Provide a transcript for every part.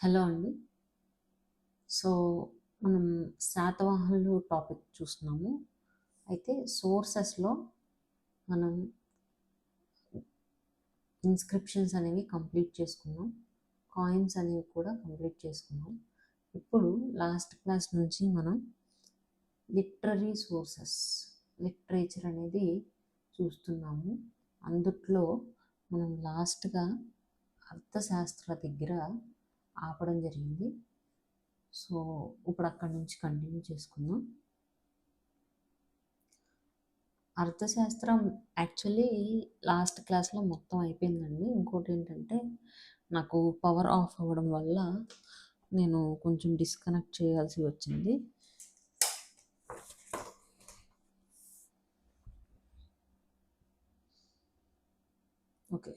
Hello అండి. So, మనం శాతవాహనులు టాపిక్ చూస్తున్నాము. అయితే సోర్సెస్‌లో మనం ఇన్‌స్క్రిప్షన్స్ అనేవి కంప్లీట్ చేసుకున్నాం. కాయిన్స్ అనేవి కూడా కంప్లీట్ చేసుకున్నాం. ఇప్పుడు లాస్ట్ క్లాస్ నుంచి మనం లిటరరీ సోర్సెస్, లిటరేచర్ అనేది చూస్తున్నాము. అందుట్లో మనం లాస్ట్‌గా అర్థశాస్త్ర దగ్గర ఆపడం జరిగింది. సో, ఇప్పుడు అక్కడి నుంచి కంటిన్యూ చేసుకుందాం. అర్థశాస్త్రం యాక్చువల్లీ లాస్ట్ క్లాస్లో మొత్తం అయిపోయిందండి. ఇంకోటి ఏంటంటే నాకు పవర్ ఆఫ్ అవ్వడం వల్ల నేను కొంచెం డిస్కనెక్ట్ చేయాల్సి వచ్చింది. ఓకే,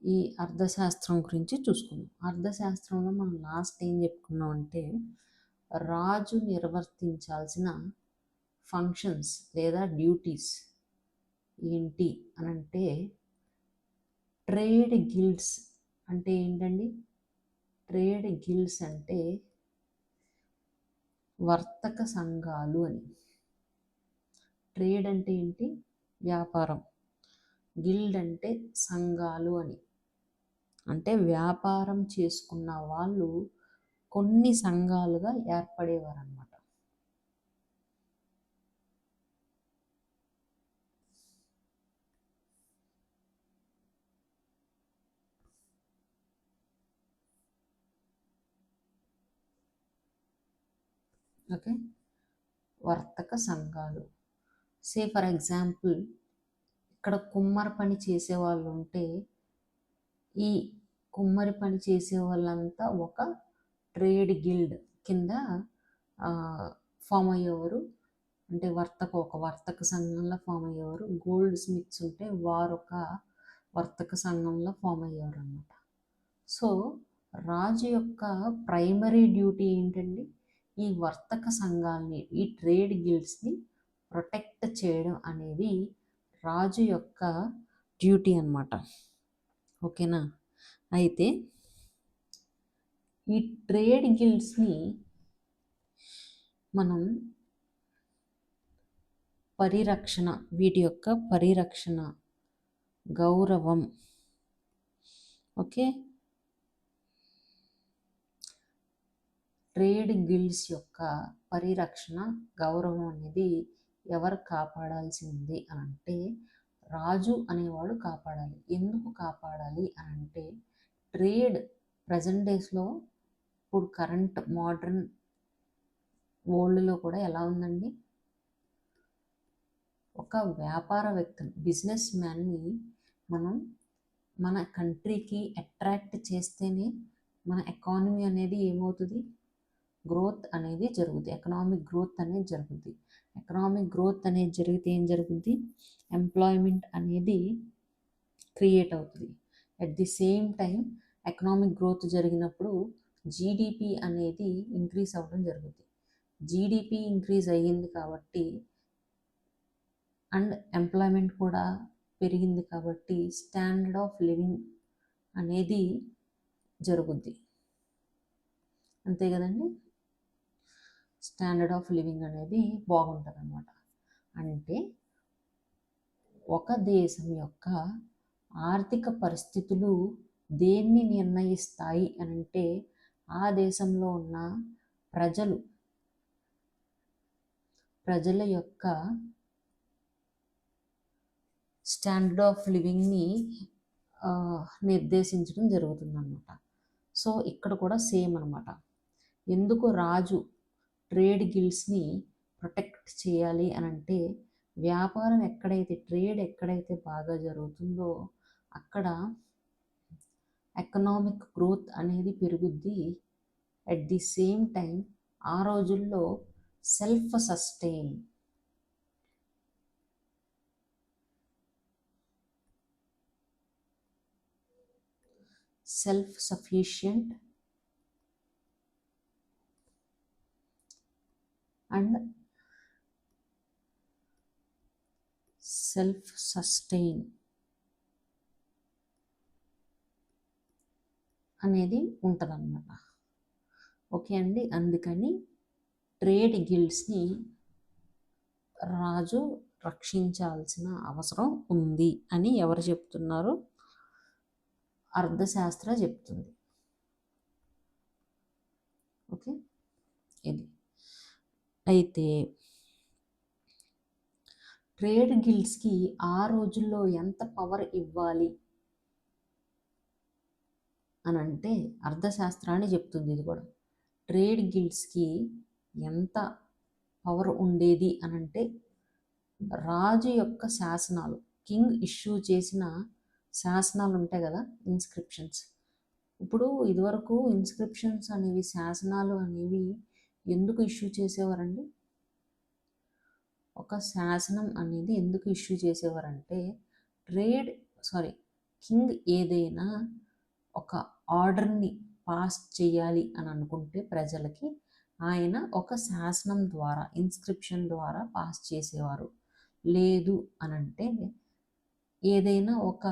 ఈ అర్థశాస్త్రం గురించి చూసుకుందాం. అర్థశాస్త్రంలో మనం లాస్ట్ ఏం చెప్పుకున్నాం అంటే రాజు నిర్వర్తించాల్సిన ఫంక్షన్స్ లేదా డ్యూటీస్ ఏంటి అని అంటే ట్రేడ్ గిల్డ్స్ అంటే ఏంటండి? ట్రేడ్ గిల్డ్స్ అంటే వర్తక సంఘాలు అని. ట్రేడ్ అంటే ఏంటి? వ్యాపారం. గిల్డ్ అంటే సంఘాలు అని. అంటే వ్యాపారం చేసుకున్న వాళ్ళు కొన్ని సంఘాలుగా ఏర్పడేవారు అన్నమాట. ఓకే, వర్తక సంఘాలు. సే ఫర్ ఎగ్జాంపుల్ ఇక్కడ కుమ్మరి పని చేసే వాళ్ళు ఉంటే ఈ కుమ్మరి పని చేసే వాళ్ళంతా ఒక ట్రేడ్ గిల్డ్ కింద ఫామ్ అయ్యేవారు. అంటే ఒక వర్తక సంఘంలో ఫామ్ అయ్యేవారు. గోల్డ్ స్మిత్స్ ఉంటే వారు ఒక వర్తక సంఘంలో ఫామ్ అయ్యేవారు అన్నమాట. సో రాజు యొక్క ప్రైమరీ డ్యూటీ ఏంటండి? ఈ వర్తక సంఘాలని, ఈ ట్రేడ్ గిల్డ్స్ని ప్రొటెక్ట్ చేయడం అనేది రాజు యొక్క డ్యూటీ అన్నమాట. ఓకేనా? అయితే ఈ ట్రేడ్ గిల్డ్స్ని మనం పరిరక్షణ, వీటి యొక్క పరిరక్షణ, గౌరవం, ఓకే, ట్రేడ్ గిల్డ్స్ యొక్క పరిరక్షణ, గౌరవం అనేది ఎవరు కాపాడాల్సి ఉంది అని అంటే రాజు అనేవాడు కాపాడాలి. ఎందుకు కాపాడాలి అని అంటే ట్రేడ్ ప్రజెంట్ డేస్లో ఇప్పుడు కరెంట్ మోడర్న్ వరల్డ్లో కూడా ఎలా ఉందండి? ఒక వ్యాపారవేత్తను, బిజినెస్ మ్యాన్ని మనం మన కంట్రీకి అట్రాక్ట్ చేస్తేనే మన ఎకానమీ అనేది ఏమవుతుంది? గ్రోత్ అనేది జరుగుద్ది. ఎకనామిక్ గ్రోత్ అనేది జరుగుద్ది. ఎకనామిక్ గ్రోత్ అనేది జరిగితే ఏం జరుగుద్ది? ఎంప్లాయ్మెంట్ అనేది క్రియేట్ అవుతుంది. At the same time economic growth జరిగినప్పుడు జీడిపి అనేది ఇంక్రీజ్ అవ్వడం జరుగుద్ది. జీడిపి ఇంక్రీజ్ అయ్యింది కాబట్టి అండ్ ఎంప్లాయ్మెంట్ కూడా పెరిగింది కాబట్టి స్టాండర్డ్ ఆఫ్ లివింగ్ అనేది జరుగుద్ది. అంతే కదండి? స్టాండర్డ్ ఆఫ్ లివింగ్ అనేది బాగుంటుంది అన్నమాట. అంటే ఒక దేశం యొక్క ఆర్థిక పరిస్థితులు దేన్ని నిర్ణయిస్తాయి అని అంటే ఆ దేశంలో ఉన్న ప్రజల యొక్క స్టాండర్డ్ ఆఫ్ లివింగ్ని నిర్దేశించడం జరుగుతుంది అన్నమాట. సో ఇక్కడ కూడా సేమ్ అనమాట. ఎందుకు రాజు ట్రేడ్ గిల్డ్స్ని ప్రొటెక్ట్ చేయాలి అని అంటే వ్యాపారం ఎక్కడైతే, ట్రేడ్ ఎక్కడైతే బాగా జరుగుతుందో అక్కడ ఎకనామిక్ గ్రోత్ అనేది పెరుగుద్ది. అట్ ది సేమ్ టైం ఆ రోజుల్లో self sufficient and self sustain అనేది ఉంటుందన్నమాట. ఓకే అండి. అందుకని ట్రేడ్ గిల్డ్స్ని రాజు రక్షించాల్సిన అవసరం ఉంది అని ఎవరు చెప్తున్నారు? అర్థశాస్త్ర చెప్తుంది. ఓకే, ఇది అయితే ట్రేడ్ గిల్డ్స్కి ఆ రోజుల్లో ఎంత పవర్ ఇవ్వాలి అని అంటే అర్థశాస్త్రాన్ని చెప్తుంది. ఇది కూడా ట్రేడ్ గిల్డ్స్కి ఎంత పవర్ ఉండేది అని అంటే రాజు యొక్క శాసనాలు, కింగ్ ఇష్యూ చేసిన శాసనాలు ఉంటాయి కదా, ఇన్స్క్రిప్షన్స్. ఇప్పుడు ఇదివరకు ఇన్స్క్రిప్షన్స్ అనేవి, శాసనాలు అనేవి ఎందుకు ఇష్యూ చేసేవారండి? ఒక శాసనం అనేది ఎందుకు ఇష్యూ చేసేవారంటే కింగ్ ఏదైనా ఒక ఆర్డర్ని పాస్ చేయాలి అని అనుకుంటే ప్రజలకి, ఆయన ఒక శాసనం ద్వారా, ఇన్స్క్రిప్షన్ ద్వారా పాస్ చేసేవారు. లేదు అనంటే ఏదైనా ఒక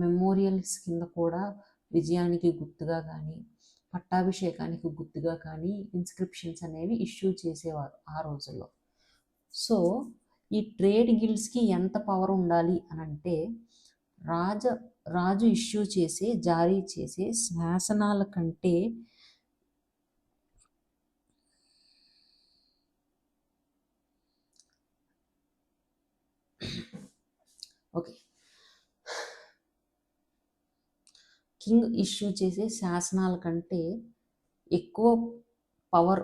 మెమోరియల్స్ కింద కూడా విజయానికి గుర్తుగా కానీ, పట్టాభిషేకానికి గుర్తుగా కానీ ఇన్స్క్రిప్షన్స్ అనేవి ఇష్యూ చేసేవారు ఆ రోజుల్లో. సో ఈ ట్రేడ్ గిల్డ్స్కి ఎంత పవర్ ఉండాలి అని అంటే రాజు ఇష్యూ చేసే, జారీ చేసే శాసనాల కంటే ఓకే, కింగ్ ఇష్యూ చేసే శాసనాల కంటే ఎక్కువ పవర్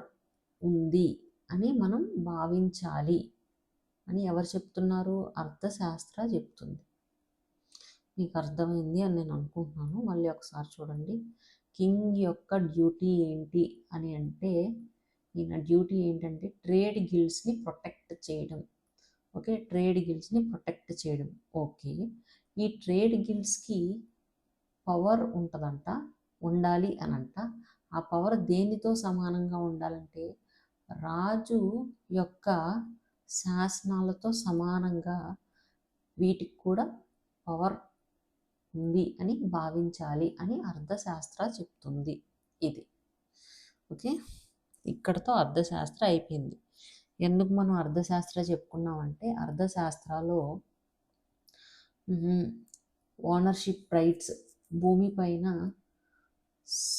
ఉంది అని మనం భావించాలి అని ఎవరు చెప్తున్నారు? అర్థశాస్త్ర చెప్తుంది. మీకు అర్థమైంది అని నేను అనుకుంటున్నాను. మళ్ళీ ఒకసారి చూడండి. కింగ్ యొక్క డ్యూటీ ఏంటి అని అంటే, ఈయన డ్యూటీ ఏంటంటే ట్రేడ్ గిల్డ్స్ని ప్రొటెక్ట్ చేయడం. ఓకే, ట్రేడ్ గిల్డ్స్ని ప్రొటెక్ట్ చేయడం. ఓకే, ఈ ట్రేడ్ గిల్డ్స్కి పవర్ ఉంటుందంట, ఉండాలి అనంట. ఆ పవర్ దేనితో సమానంగా ఉండాలంటే రాజు యొక్క శాసనాలతో సమానంగా వీటికి కూడా పవర్ ఉంది అని భావించాలి అని అర్థశాస్త్ర చెప్తుంది. ఇది ఓకే, ఇక్కడతో అర్థశాస్త్ర అయిపోయింది. ఎందుకు మనం అర్థశాస్త్ర చెప్పుకున్నామంటే అర్థశాస్త్రాలో ఓనర్షిప్ రైట్స్, భూమిపైన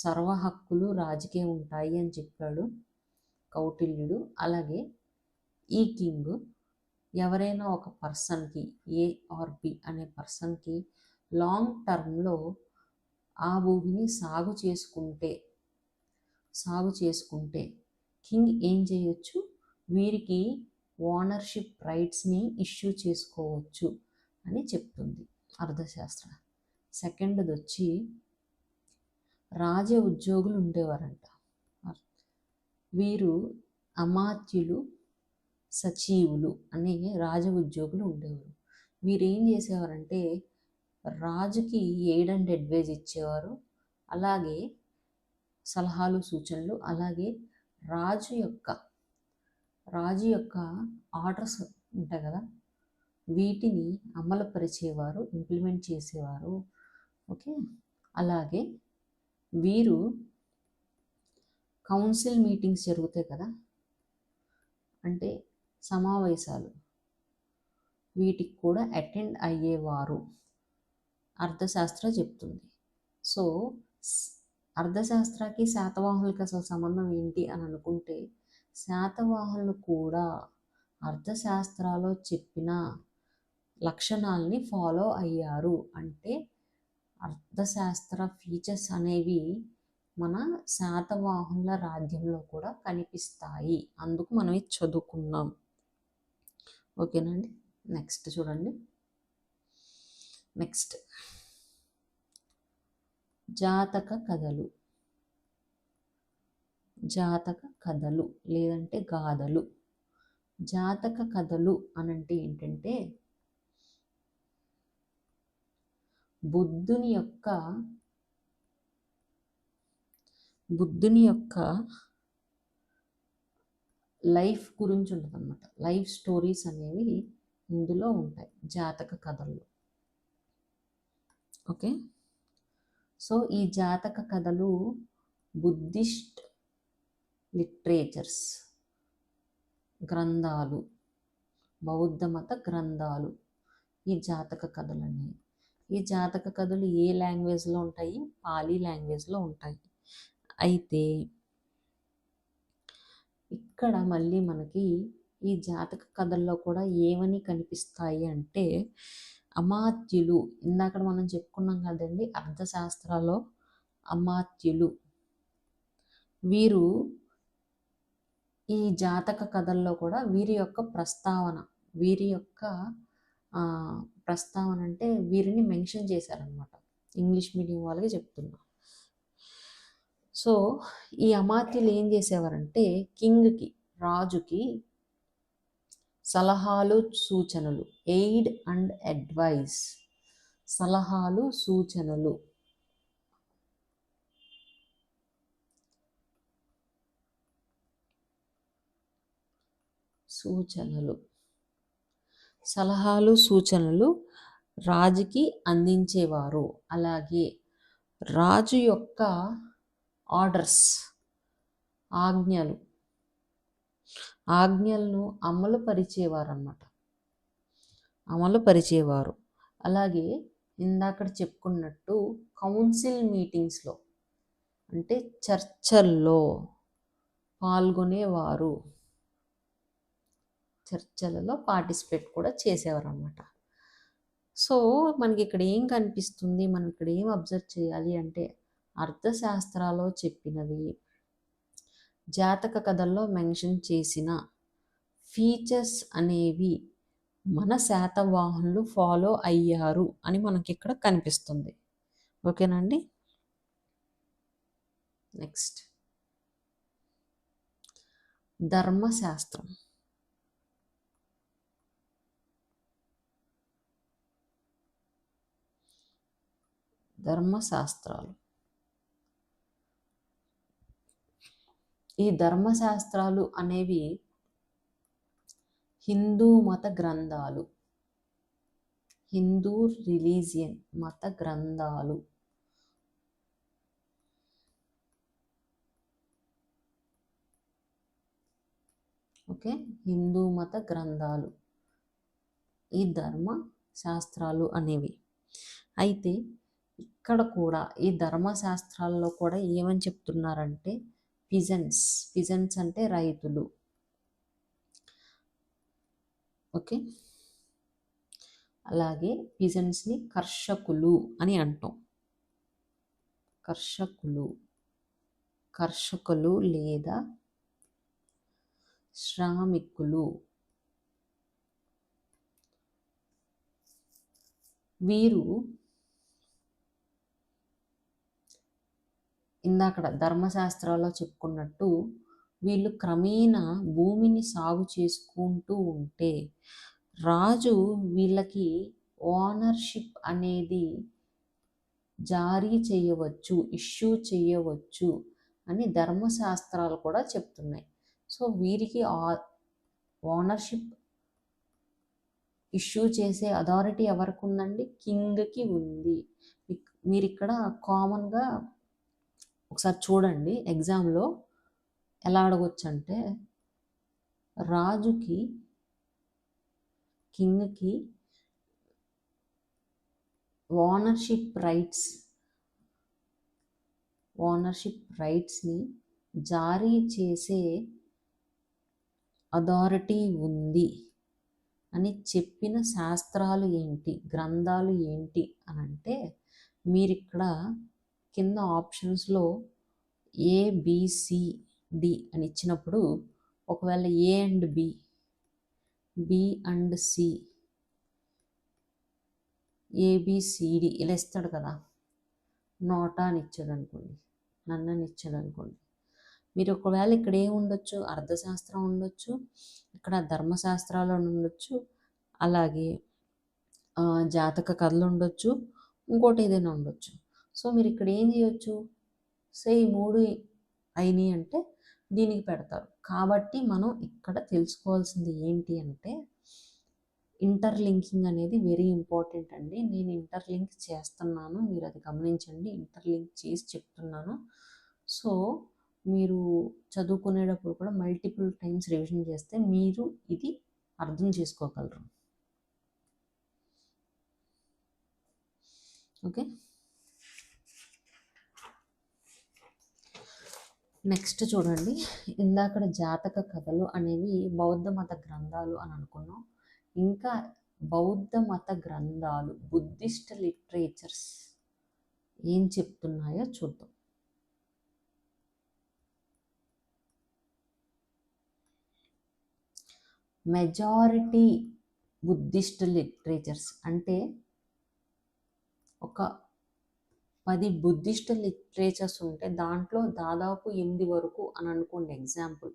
సర్వ హక్కులు రాజుకే ఉంటాయి అని చెప్పాడు కౌటిల్యుడు. అలాగే ఈ కింగ్ ఎవరైనా ఒక పర్సన్కి, ఏ ఆర్ బి అనే పర్సన్కి లాంగ్ టర్మ్లో ఆ భూమిని సాగు చేసుకుంటే కింగ్ ఏం చేయొచ్చు? వీరికి ఓనర్షిప్ రైట్స్ని ఇష్యూ చేసుకోవచ్చు అని చెప్తుంది అర్థశాస్త్ర. సెకండ్ది వచ్చి రాజ ఉద్యోగులు ఉండేవారంట. వీరు అమాత్యులు, సచీవులు అనే రాజ ఉద్యోగులు ఉండేవారు. వీరు ఏం చేసేవారంటే రాజుకి ఎయిడ్ అండ్ అడ్వైజ్ ఇచ్చేవారు. అలాగే సలహాలు, సూచనలు, అలాగే రాజు యొక్క ఆర్డర్స్ ఉంటాయి కదా, వీటిని అమలుపరిచేవారు, ఇంప్లిమెంట్ చేసేవారు. ఓకే, అలాగే వీరు కౌన్సిల్ మీటింగ్స్ జరుగుతాయి కదా, అంటే సమావేశాలు, వీటికి కూడా అటెండ్ అయ్యేవారు అర్థశాస్త్ర చెప్తుంది. సో అర్థశాస్త్రకి శాతవాహనులకి అసలు సంబంధం ఏంటి అని అనుకుంటే, శాతవాహనులు కూడా అర్థశాస్త్రాలో చెప్పిన లక్షణాలని ఫాలో అయ్యారు. అంటే అర్థశాస్త్ర ఫీచర్స్ అనేవి మన శాతవాహనుల రాజ్యంలో కూడా కనిపిస్తాయి. అందుకు మనం ఇది చదువుకున్నాం. ఓకేనండి. నెక్స్ట్ చూడండి. నెక్స్ట్ జాతక కథలు లేదంటే గాథలు. జాతక కథలు అనంటే ఏంటంటే బుద్ధుని యొక్క లైఫ్ గురించి ఉంటుంది అన్నమాట. లైఫ్ స్టోరీస్ అనేవి ఇందులో ఉంటాయి జాతక కథల్లో. ఓకే, సో ఈ జాతక కథలు బుద్ధిస్ట్ లిటరేచర్స్ గ్రంథాలు, బౌద్ధ మత గ్రంథాలు ఈ జాతక కథలన్నీ. ఈ జాతక కథలు ఏ లాంగ్వేజ్లో ఉంటాయి? పాలీ లాంగ్వేజ్లో ఉంటాయి. అయితే ఇక్కడ మళ్ళీ మనకి ఈ జాతక కథల్లో కూడా ఏమని కనిపిస్తాయి అంటే అమాత్యులు. ఇందాక మనం చెప్పుకున్నాం కదండి అర్థశాస్త్రాల్లో అమాత్యులు. వీరు ఈ జాతక కథల్లో కూడా వీరి యొక్క ప్రస్తావన అంటే వీరిని మెన్షన్ చేశారనమాట. ఇంగ్లీష్ మీడియం వాళ్ళకి చెప్తున్నా. సో ఈ అమాత్యులు ఏం చేసేవారంటే కింగ్కి, రాజుకి సలహాలు సూచనలు, ఎయిడ్ అండ్ అడ్వైస్, సలహాలు సూచనలు సలహాలు సూచనలు రాజుకి అందించేవారు. అలాగే రాజు యొక్క ఆర్డర్స్, ఆజ్ఞలను అమలు పరిచేవారు. అలాగే ఇందాక చెప్పుకున్నట్టు కౌన్సిల్ మీటింగ్స్లో అంటే చర్చల్లో పాల్గొనేవారు, చర్చలలో పార్టిసిపేట్ కూడా చేసేవారు అన్నమాట. సో మనకి ఇక్కడ ఏం కనిపిస్తుంది, మనం ఇక్కడ ఏం అబ్జర్వ్ చేయాలి అంటే అర్థశాస్త్రాల్లో చెప్పినవి, జాతక కథల్లో మెన్షన్ చేసిన ఫీచర్స్ అనేవి మన శాతవాహనులు ఫాలో అయ్యారు అని మనకి ఇక్కడ కనిపిస్తుంది. ఓకేనండి. నెక్స్ట్ ధర్మశాస్త్రం. ధర్మశాస్త్రాలు. ఈ ధర్మశాస్త్రాలు అనేవి హిందూ మత గ్రంథాలు, హిందూ రిలీజియన్ మత గ్రంథాలు. ఓకే, హిందూ మత గ్రంథాలు ఈ ధర్మ శాస్త్రాలు అనేవి. అయితే ఇక్కడ కూడా ఈ ధర్మశాస్త్రాల్లో కూడా ఏమని చెప్తున్నారంటే పిజన్స్ అంటే రైతులు. ఓకే, అలాగే పిజన్స్ని కర్షకులు అని అంటాం. కర్షకులు లేదా శ్రామికులు. వీరు ఇందాక ధర్మశాస్త్రాల్లో చెప్పుకున్నట్టు వీళ్ళు క్రమేణా భూమిని సాగు చేసుకుంటూ ఉంటే రాజు వీళ్ళకి ఓనర్షిప్ అనేది జారీ చేయవచ్చు, ఇష్యూ చేయవచ్చు అని ధర్మశాస్త్రాలు కూడా చెప్తున్నాయి. సో వీరికి ఓనర్షిప్ ఇష్యూ చేసే అథారిటీ ఎవరికి ఉందండి? కింగ్కి ఉంది. మీరు ఇక్కడ కామన్గా ఒకసారి చూడండి, ఎగ్జామ్లో ఎలా అడగొచ్చు అంటే రాజుకి, కింగ్కి ఓనర్షిప్ రైట్స్ని జారీ చేసే అథారిటీ ఉంది అని చెప్పిన శాస్త్రాలు ఏంటి, గ్రంథాలు ఏంటి అని అంటే మీరు ఇక్కడ కింద ఆప్షన్స్లో ABCD అని ఇచ్చినప్పుడు ఒకవేళ A and B, B and C, ABCD ఇలా ఇస్తాడు కదా, నోటా అని ఇచ్చాడు అనుకోండి, నన్నని ఇచ్చాడు అనుకోండి, మీరు ఒకవేళ ఇక్కడ ఏమి ఉండొచ్చు, అర్థశాస్త్రం ఉండొచ్చు, ఇక్కడ ధర్మశాస్త్రాలు ఉండొచ్చు, అలాగే జాతక కథలు ఉండొచ్చు, ఇంకోటి ఏదైనా ఉండొచ్చు. సో మీరు ఇక్కడ ఏం చేయొచ్చు, ఈ 3 అయినాయి అంటే దీనికి పెడతారు. కాబట్టి మనం ఇక్కడ తెలుసుకోవాల్సింది ఏంటి అంటే ఇంటర్లింకింగ్ అనేది వెరీ ఇంపార్టెంట్ అండి. నేను ఇంటర్లింక్ చేస్తున్నాను, మీరు అది గమనించండి. ఇంటర్లింక్ చేసి చెప్తున్నాను. సో మీరు చదువుకునేటప్పుడు కూడా మల్టిపుల్ టైమ్స్ రివిజన్ చేస్తే మీరు ఇది అర్థం చేసుకోగలరు. ఓకే, నెక్స్ట్ చూడండి. ఇందాకడ జాతక కథలు అనేవి బౌద్ధ మత గ్రంథాలు అని అనుకున్నాం. ఇంకా బౌద్ధ మత గ్రంథాలు, బుద్ధిస్ట్ లిటరేచర్స్ ఏం చెప్తున్నాయో చూద్దాం. మెజారిటీ బుద్ధిస్ట్ లిటరేచర్స్ అంటే ఒక 10 బుద్ధిస్ట్ లిటరేచర్స్ ఉంటే దాంట్లో దాదాపు 8 వరకు అని అనుకోండి. ఎగ్జాంపుల్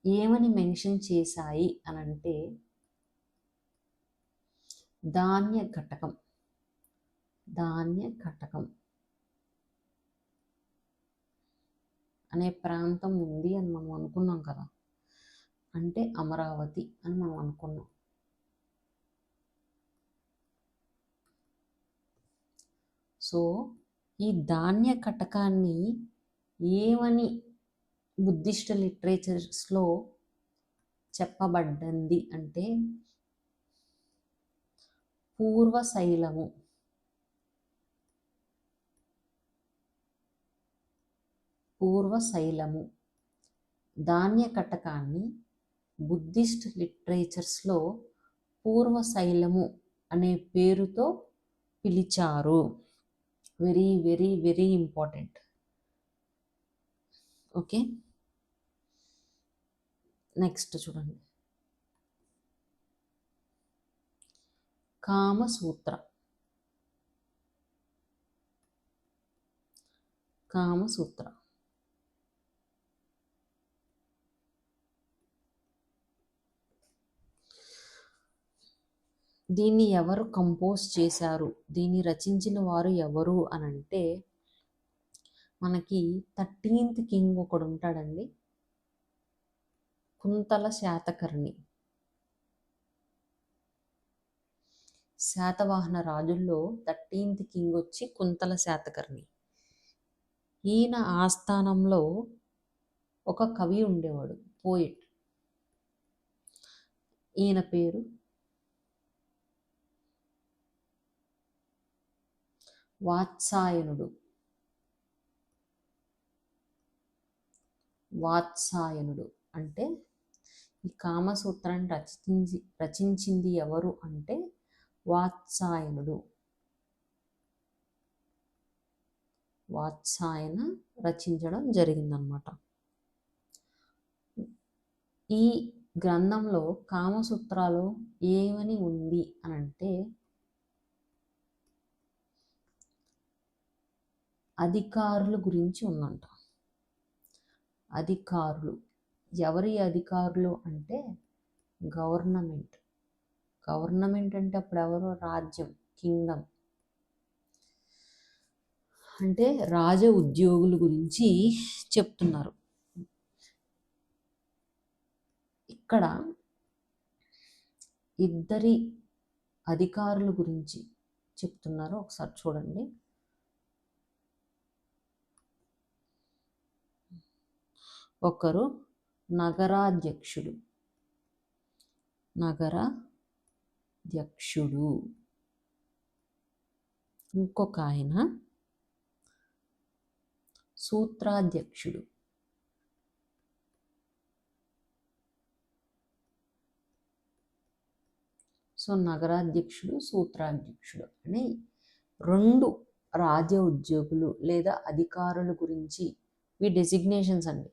ఏమని మెన్షన్ చేశాయి అని అంటే ధాన్య కటకం అనే ప్రాంతం ఉంది అని మనం అనుకున్నాం కదా, అంటే అమరావతి అని మనం అనుకున్నాం. సో ఈ ధాన్య కటకాన్ని ఏమని బుద్ధిస్ట్ లిటరేచర్స్లో చెప్పబడ్డంది అంటే పూర్వశైలము. ధాన్య కటకాన్ని బుద్ధిస్ట్ లిటరేచర్స్లో పూర్వశైలము అనే పేరుతో పిలిచారు. Very very very important. Okay, next చూడండి. కామసూత్ర దీన్ని ఎవరు కంపోజ్ చేశారు, దీన్ని రచించిన వారు ఎవరు అని అంటే మనకి 13th కింగ్ ఒకడు ఉంటాడండి, కుంతల శాతకర్ణి. శాతవాహన రాజుల్లో 13th కింగ్ వచ్చి కుంతల శాతకర్ణి. ఈయన ఆస్థానంలో ఒక కవి ఉండేవాడు, పోయిట్. ఈయన పేరు వాత్సాయనుడు. అంటే ఈ కామసూత్రాన్ని రచించింది ఎవరు అంటే వాత్సాయన రచించడం జరిగిందనమాట. ఈ గ్రంథంలో కామసూత్రాలు ఏమని ఉంది అని అంటే అధికారుల గురించి ఉందంట. అధికారులు ఎవరి అధికారులు అంటే గవర్నమెంట్ అంటే అప్పుడు ఎవరు, రాజ్యం, కింగ్డమ్ అంటే రాజ ఉద్యోగుల గురించి చెప్తున్నారు. ఇక్కడ ఇద్దరి అధికారుల గురించి చెప్తున్నారు, ఒకసారి చూడండి. ఒకరు నగరాధ్యక్షుడు, ఇంకొక ఆయన సూత్రాధ్యక్షుడు. సో నగరాధ్యక్షుడు, సూత్రాధ్యక్షుడు అని 2 రాజ్య ఉద్యోగులు లేదా అధికారుల గురించి ఈ డెసిగ్నేషన్స్ అండి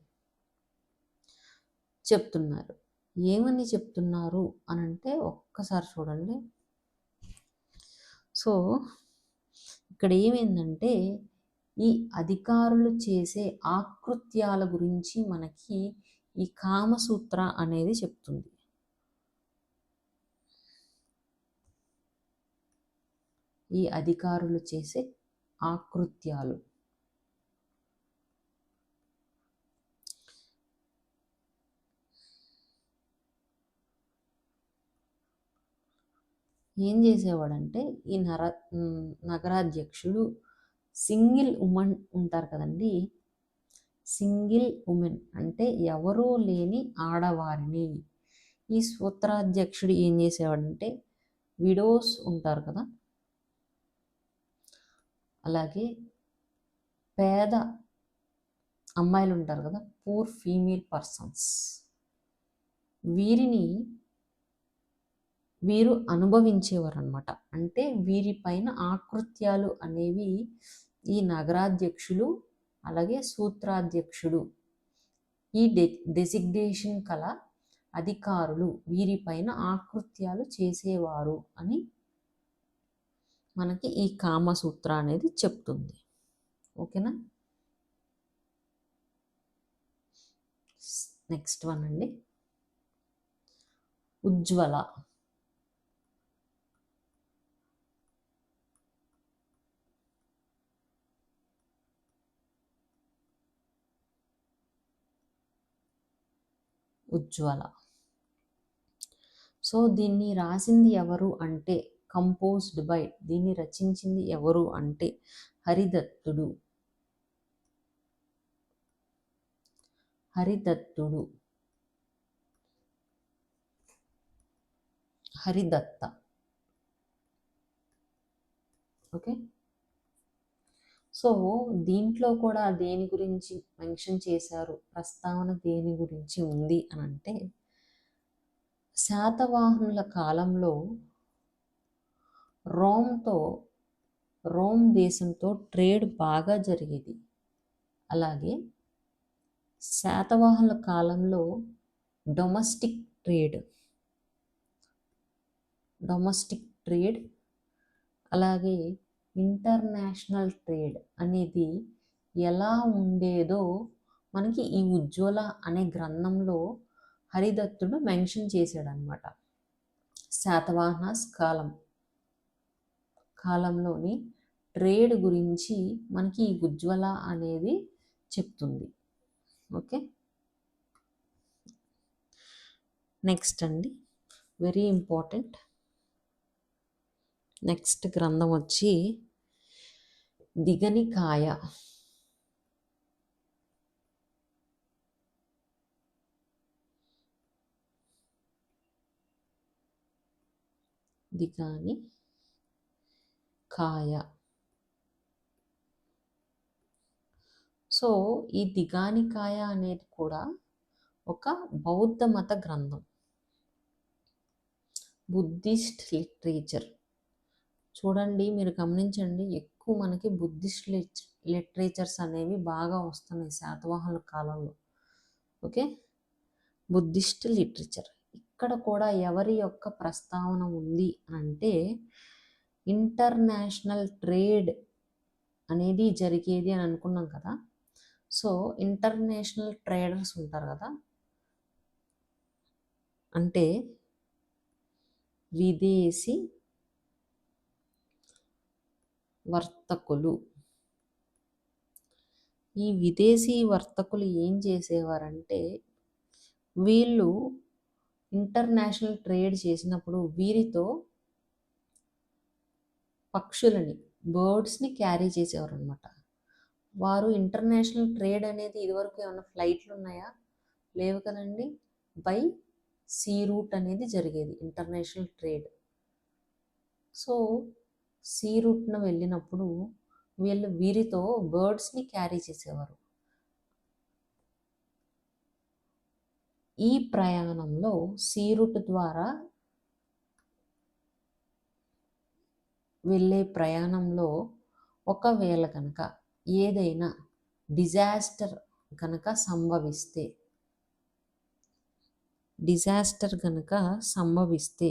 చెప్తున్నారు. ఏమని చెప్తున్నారు అని అంటే ఒక్కసారి చూడండి. సో ఇక్కడ ఏమైందంటే ఈ అధికారులు చేసే ఆకృత్యాల గురించి మనకి ఈ కామసూత్ర అనేది చెప్తుంది. ఈ అధికారులు చేసే ఆకృత్యాలు. ఏం చేసేవాడంటే ఈ నగరాధ్యక్షుడు సింగిల్ ఉమెన్ ఉంటారు కదండి, సింగిల్ ఉమెన్ అంటే ఎవరూ లేని ఆడవారిని, ఈ సూత్రాధ్యక్షుడు ఏం చేసేవాడంటే విడోస్ ఉంటారు కదా, అలాగే పేద అమ్మాయిలు ఉంటారు కదా, పూర్ ఫీమేల్ పర్సన్స్, వీరు అనుభవించేవారు అనమాట. అంటే వీరిపైన ఆకృత్యాలు అనేవి ఈ నగరాధ్యక్షులు అలాగే సూత్రాధ్యక్షుడు ఈ డెసిగ్నేషన్ కల అధికారులు వీరిపైన ఆకృత్యాలు చేసేవారు అని మనకి ఈ కామసూత్ర అనేది చెప్తుంది. ఓకేనా. నెక్స్ట్ వన్ అండి, ఉజ్వల. ఉజ్వల. సో దీన్ని రాసింది ఎవరు అంటే కంపోజ్డ్ బై, దీన్ని రచించింది ఎవరు అంటే హరిదత్తుడు. హరిదత్త. ఓకే. సో దీంట్లో కూడా దేని గురించి మెన్షన్ చేశారు, ప్రస్తావన దేని గురించి ఉంది అని అంటే శాతవాహనుల కాలంలో రోమ్ దేశంతో ట్రేడ్ బాగా జరిగేది. అలాగే శాతవాహనుల కాలంలో డొమెస్టిక్ ట్రేడ్ అలాగే ఇంటర్నేషనల్ ట్రేడ్ అనేది ఎలా ఉండేదో మనకి ఈ ఉజ్వల అనే గ్రంథంలో హరిదత్తుడు మెన్షన్ చేశాడనమాట. శాతవాహనాస్ కాలంలోని ట్రేడ్ గురించి మనకి ఈ ఉజ్వల అనేది చెప్తుంది. ఓకే. నెక్స్ట్ అండి, వెరీ ఇంపార్టెంట్, నెక్స్ట్ గ్రంథం వచ్చి దిగనికాయ. సో ఈ దిగానికాయ అనేది కూడా ఒక బౌద్ధ మత గ్రంథం, బుద్ధిస్ట్ లిటరేచర్. చూడండి, మీరు గమనించండి, ఎక్కువ మనకి బుద్ధిస్ట్ లిటరేచర్స్ అనేవి బాగా వస్తున్నాయి శాతవాహనుల కాలంలో. Okay, Buddhist literature. ఇక్కడ కూడా ఎవరి యొక్క ప్రస్తావన ఉంది అంటే ఇంటర్నేషనల్ ట్రేడ్ అనేది జరిగేది అని అనుకున్నాం కదా. సో ఇంటర్నేషనల్ ట్రేడర్స్ ఉంటారు కదా, అంటే విదేశీ వర్తకులు. ఈ విదేశీ వర్తకులు ఏం చేసేవారంటే వీళ్ళు ఇంటర్నేషనల్ ట్రేడ్ చేసినప్పుడు వీరితో పక్షులని, బర్డ్స్ని క్యారీ చేసేవారు అనమాట. వారు ఇంటర్నేషనల్ ట్రేడ్ అనేది ఇదివరకు ఏమైనా ఫ్లైట్లు ఉన్నాయా, లేవు కదండి, బై సీ రూట్ అనేది జరిగేది ఇంటర్నేషనల్ ట్రేడ్. సో సీ రూట్ను వెళ్ళినప్పుడు వీరితో బర్డ్స్ని క్యారీ చేసేవారు. ఈ ప్రయాణంలో సీ రూట్ ద్వారా వెళ్ళే ప్రయాణంలో ఒకవేళ కనుక ఏదైనా డిజాస్టర్ సంభవిస్తే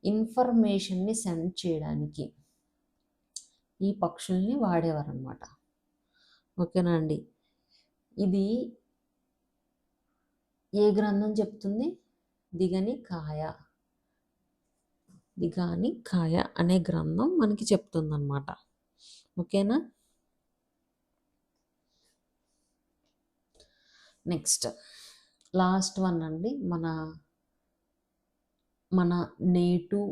ఇన్ఫర్మేషన్ని సెండ్ చేయడానికి ఈ పక్షుల్ని వాడేవారనమాట. ఓకేనా అండి. ఇది ఏ గ్రంథం చెప్తుంది? దిగనికాయ అనే గ్రంథం మనకి చెప్తుందన్నమాట. ఓకేనా. నెక్స్ట్ లాస్ట్ వన్ అండి, మన నేటివ్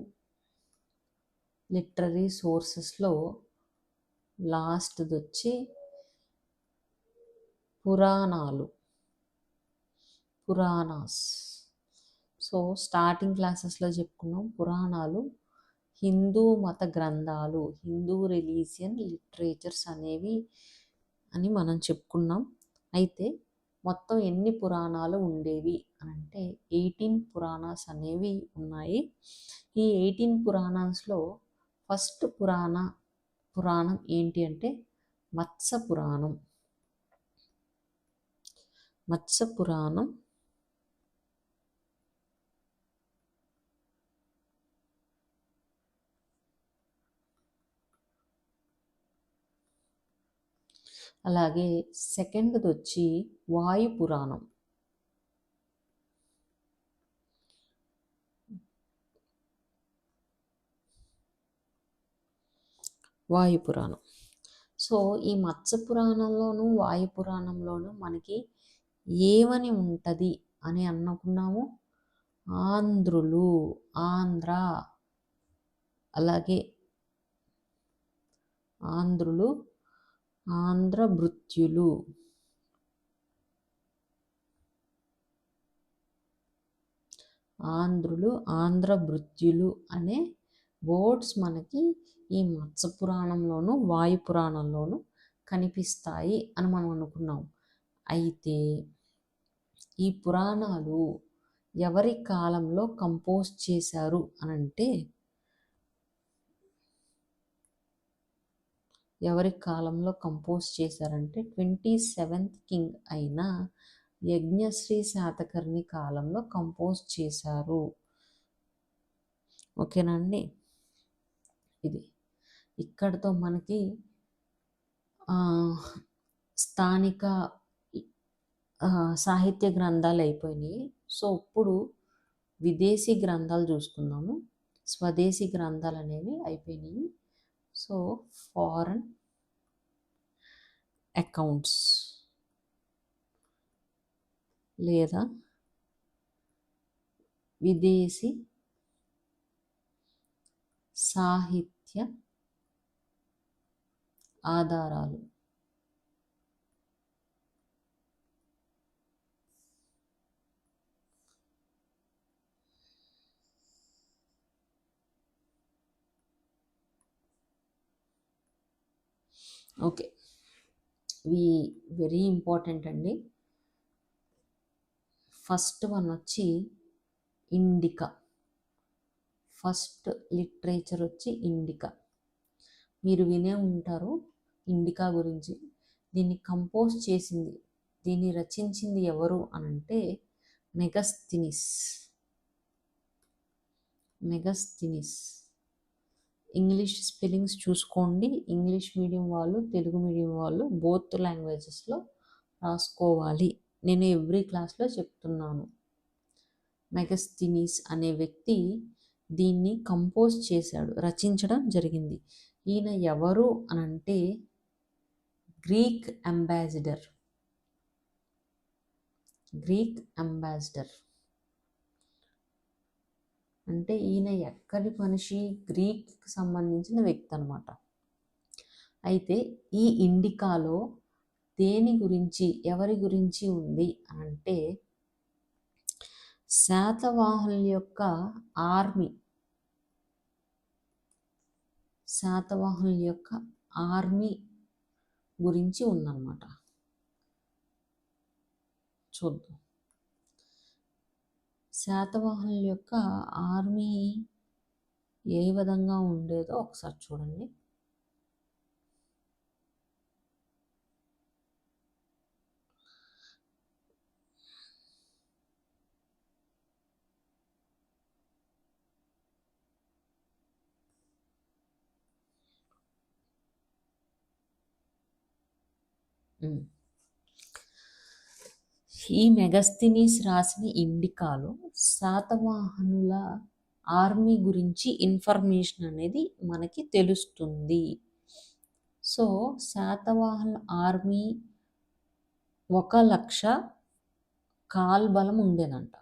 లిటరరీ సోర్సెస్లో లాస్ట్ది వచ్చి పురాణాస్. సో స్టార్టింగ్ క్లాసెస్లో చెప్పుకున్నాం పురాణాలు హిందూ మత గ్రంథాలు, హిందూ రిలీజియన్ లిటరేచర్స్ అనేవి అని మనం చెప్పుకున్నాం. అయితే మొత్తం ఎన్ని పురాణాలు ఉండేవి అని అంటే 18 పురాణాస్ అనేవి ఉన్నాయి. ఈ 18 పురాణాస్లో ఫస్ట్ పురాణం ఏంటి అంటే మత్స్య పురాణం. అలాగే సెకండ్ది వచ్చి వాయు పురాణం. సో ఈ మత్స్య పురాణంలోను వాయు పురాణంలోను మనకి ఏమని ఉంటుంది అని అనుకున్నాము? ఆంధ్ర, అలాగే ఆంధ్రభృత్యులు, ఆంధ్రభృత్యులు అనే వర్డ్స్ మనకి ఈ మత్స్య పురాణంలోను వాయు పురాణంలోను కనిపిస్తాయి అని మనం అనుకున్నాం. అయితే ఈ పురాణాలు ఎవరి కాలంలో కంపోజ్ చేశారు అనంటే ఎవరి కాలంలో కంపోజ్ చేశారంటే 27th కింగ్ అయిన యజ్ఞశ్రీ శాతకర్ణి కాలంలో కంపోజ్ చేశారు. ఓకేనా అండి? ఇది ఇక్కడతో మనకి స్థానిక సాహిత్య గ్రంథాలు అయిపోయినాయి. సో ఇప్పుడు విదేశీ గ్రంథాలు చూసుకుందాము. స్వదేశీ గ్రంథాలు అనేవి అయిపోయినాయి. సో ఫారెన్ అకౌంట్స్ లేదా విదేశీ సాహిత్య ఆధారాలు. ఓకే, ఇవి వెరీ ఇంపార్టెంట్ అండి. ఫస్ట్ వన్ వచ్చి ఇండికా. ఫస్ట్ లిటరేచర్ వచ్చి ఇండికా. మీరు వినే ఉంటారు ఇండికా గురించి. దీన్ని కంపోజ్ చేసింది, దీన్ని రచించింది ఎవరు అనంటే మెగస్థినిస్. ఇంగ్లీష్ స్పెల్లింగ్స్ చూసుకోండి. ఇంగ్లీష్ మీడియం వాళ్ళు, తెలుగు మీడియం వాళ్ళు బోత్ లాంగ్వేజెస్లో రాసుకోవాలి. నేను ఎవ్రీ క్లాస్లో చెప్తున్నాను. మెగస్థినిస్ అనే వ్యక్తి దీన్ని కంపోజ్ చేశాడు, రచించడం జరిగింది. ఈయన ఎవరు అనంటే గ్రీక్ అంబాసిడర్. అంటే ఈయన ఎక్కడి మనిషి? గ్రీక్కి సంబంధించిన వ్యక్తి అనమాట. అయితే ఈ ఇండికాలో దేని గురించి, ఎవరి గురించి ఉంది అంటే శాతవాహనుల యొక్క ఆర్మీ గురించి ఉందన్నమాట. చూద్దాం. శాతవాహనుల యొక్క ఆర్మీ ఏ విధంగా ఉండేదో ఒకసారి చూడండి. ఈ మెగస్థినీస్ రాసిన ఇండికాలో శాతవాహనుల ఆర్మీ గురించి ఇన్ఫర్మేషన్ అనేది మనకి తెలుస్తుంది. సో శాతవాహనుల ఆర్మీ 1,00,000 కాల్బలం ఉండేదంట.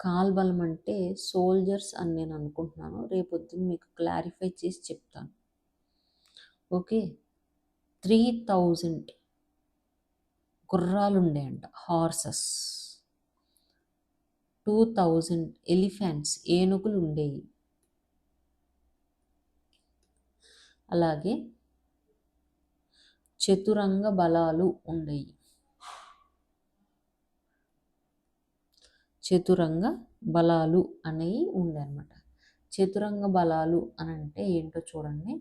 కాల్బలం అంటే సోల్జర్స్ అని నేను అనుకుంటున్నాను. రేపొద్దున మీకు క్లారిఫై చేసి చెప్తాను. ఓకే. 3000 గుర్రాలు ఉండేయంట, హార్సెస్. 2000 ఎలిఫెంట్స్, ఏనుగులు ఉండేవి. అలాగే చతురంగ బలాలు ఉండేవి. చతురంగ బలాలు అనేవి ఉండే అనమాట. చతురంగ బలాలు అని అంటే ఏంటో చూడండి.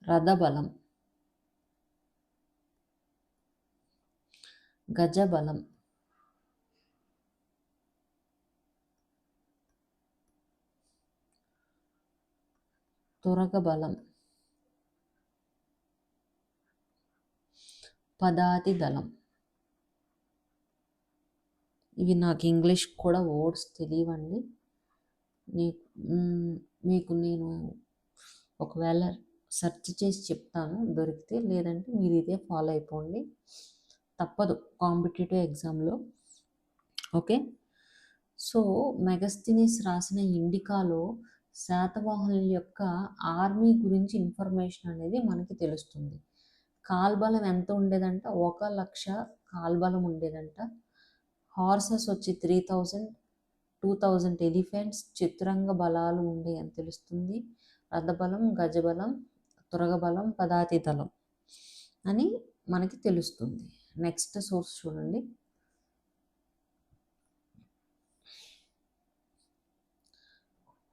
రథబలం, గజబలం, తురగ బలం, పదాతి దళం. ఇవి నాకు ఇంగ్లీష్ కూడా వర్డ్స్ తెలియవండి. మీకు నేను ఒకవేళ సెర్చ్ చేసి చెప్తాను దొరికితే, లేదంటే మీరు ఇదే ఫాలో అయిపోండి, తప్పదు కాంపిటేటివ్ ఎగ్జామ్లో. ఓకే. సో మెగస్తీనిస్ రాసిన ఇండికాలో శాతవాహనుల యొక్క ఆర్మీ గురించి ఇన్ఫర్మేషన్ అనేది మనకి తెలుస్తుంది. కాల్బలం ఎంత ఉండేదంట? 1,00,000 కాల్బలం ఉండేదంట. హార్సెస్ వచ్చి 3000, 2000 ఎలిఫెంట్స్, చతురంగ బలాలు ఉండే అని తెలుస్తుంది. రథబలం, గజబలం, తురగబలం, పదాతి దళం అని మనకి తెలుస్తుంది. నెక్స్ట్ సోర్స్ చూడండి.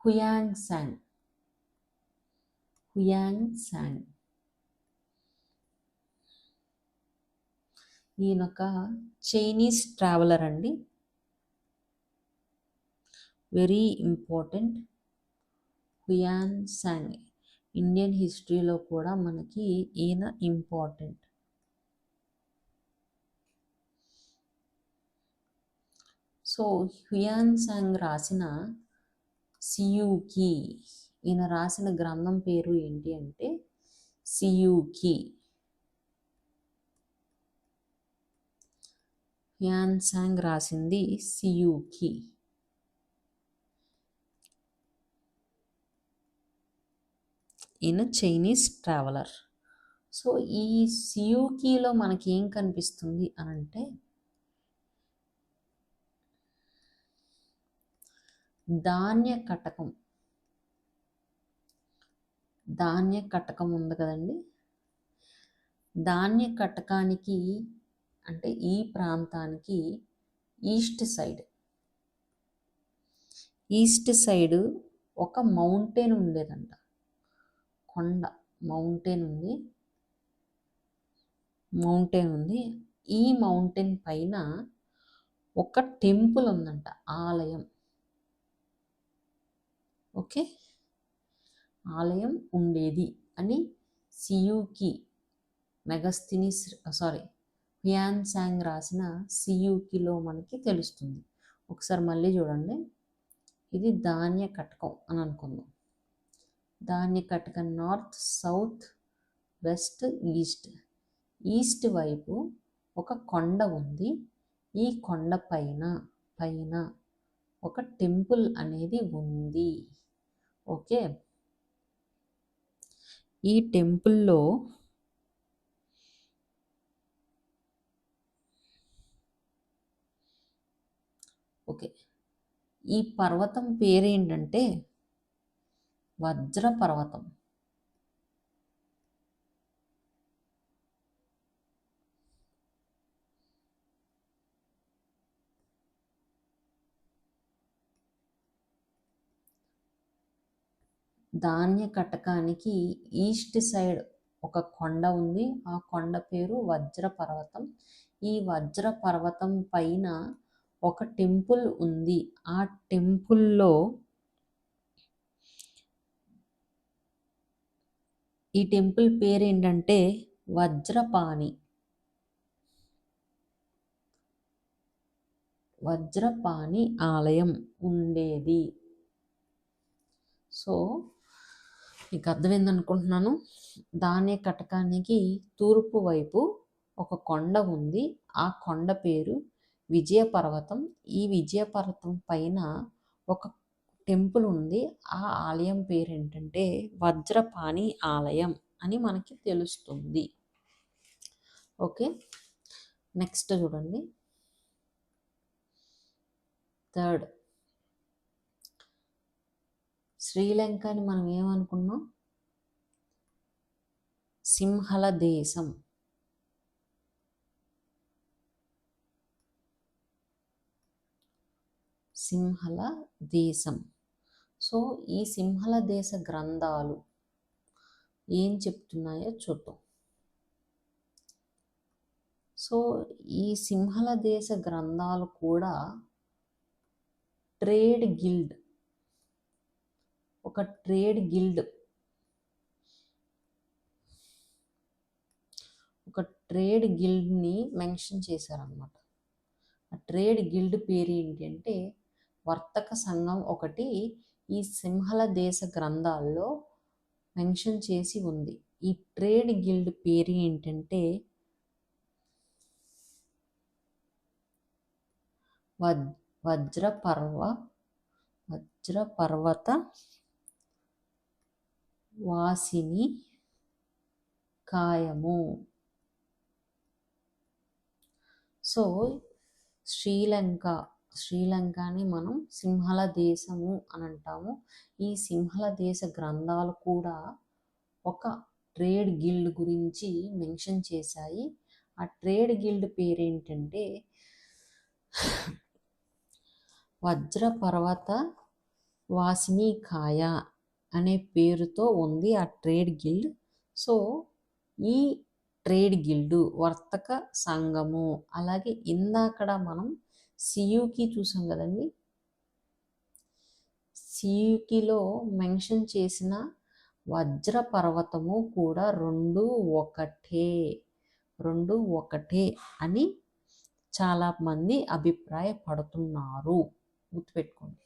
హుయాంగ్ సాంగ్. ఈయనొక చైనీస్ ట్రావెలర్ అండి. Very important. Hiuen Tsang Indian హిస్టరీలో కూడా మనకి ఈయన ఇంపార్టెంట్. సో హుయాన్ సాంగ్ రాసిన సియూకి, ఈయన రాసిన గ్రంథం పేరు ఏంటి అంటే సియూకి. హుయాన్ సాంగ్ రాసింది సియూకి. ఈయన చైనీస్ ట్రావెలర్. సో ఈ సియూకీలో మనకి ఏం కనిపిస్తుంది అని అంటే ధాన్య కటకం ఉంది కదండి. ధాన్య కటకానికి అంటే ఈ ప్రాంతానికి ఈస్ట్ సైడ్ ఒక మౌంటైన్ ఉండేదంట. కొండ, మౌంటైన్ ఉంది. ఈ మౌంటైన్ పైన ఒక టెంపుల్ ఉందంట, ఆలయం. ఓకే, ఆలయం ఉండేది అని సియూకి హుయాన్ సాంగ్ రాసిన సియూకిలో మనకి తెలుస్తుంది. ఒకసారి మళ్ళీ చూడండి. ఇది ధాన్య కటకం అని అనుకుందాం. ధాన్య కటకం నార్త్, సౌత్, వెస్ట్, ఈస్ట్ వైపు ఒక కొండ ఉంది. ఈ కొండ పైన ఒక టెంపుల్ అనేది ఉంది. ఓకే, ఈ టెంపుల్లో ఈ పర్వతం పేరేంటంటే వజ్ర పర్వతం. ధాన్య కటకానికి ఈస్ట్ సైడ్ ఒక కొండ ఉంది. ఆ కొండ పేరు వజ్ర పర్వతం. ఈ వజ్ర పర్వతం పైన ఒక టెంపుల్ ఉంది. ఆ టెంపుల్లో ఈ టెంపుల్ పేరు ఏంటంటే వజ్రపాణి. వజ్రపాణి ఆలయం ఉండేది. సో మీకు అర్థమైందనుకుంటున్నాను. దాని కటకానికి తూర్పు వైపు ఒక కొండ ఉంది. ఆ కొండ పేరు విజయపర్వతం. ఈ విజయపర్వతం పైన ఒక టెంపుల్ ఉంది. ఆ ఆలయం పేరు ఏంటంటే వజ్రపాణి ఆలయం అని మనకి తెలుస్తుంది. ఓకే, నెక్స్ట్ చూడండి. థర్డ్, శ్రీలంక అని మనం ఏమనుకున్నాం? సింహల దేశం. సింహల దేశం. సో ఈ సింహల దేశ గ్రంథాలు ఏం చెప్తున్నాయో చూద్దాం. సో ఈ సింహల దేశ గ్రంథాలు కూడా ట్రేడ్ గిల్డ్, ఒక ట్రేడ్ గిల్డ్ని మెన్షన్ చేశారనమాట. ఆ ట్రేడ్ గిల్డ్ పేరు ఏంటి అంటే వర్తక సంఘం ఒకటి ఈ సింహల దేశ గ్రంథాల్లో మెన్షన్ చేసి ఉంది. ఈ ట్రేడ్ గిల్డ్ పేరు ఏంటంటే వజ్రపర్వత వాసిని కాయము. సో శ్రీలంకని మనం సింహల దేశము అని అంటాము. ఈ సింహల దేశ గ్రంథాలు కూడా ఒక ట్రేడ్ గిల్డ్ గురించి మెన్షన్ చేశాయి. ఆ ట్రేడ్ గిల్డ్ పేరేంటంటే వజ్రపర్వత వాసిని కాయ అనే పేరుతో ఉంది ఆ ట్రేడ్ గిల్డ్. సో ఈ ట్రేడ్ గిల్డు వర్తక సంఘము, అలాగే ఇందాకడ మనం సియుకి చూసాం కదండి. సియుకిలో మెన్షన్ చేసిన వజ్ర పర్వతము కూడా రెండు ఒకటే అని చాలామంది అభిప్రాయపడుతున్నారు. గుర్తుపెట్టుకోండి.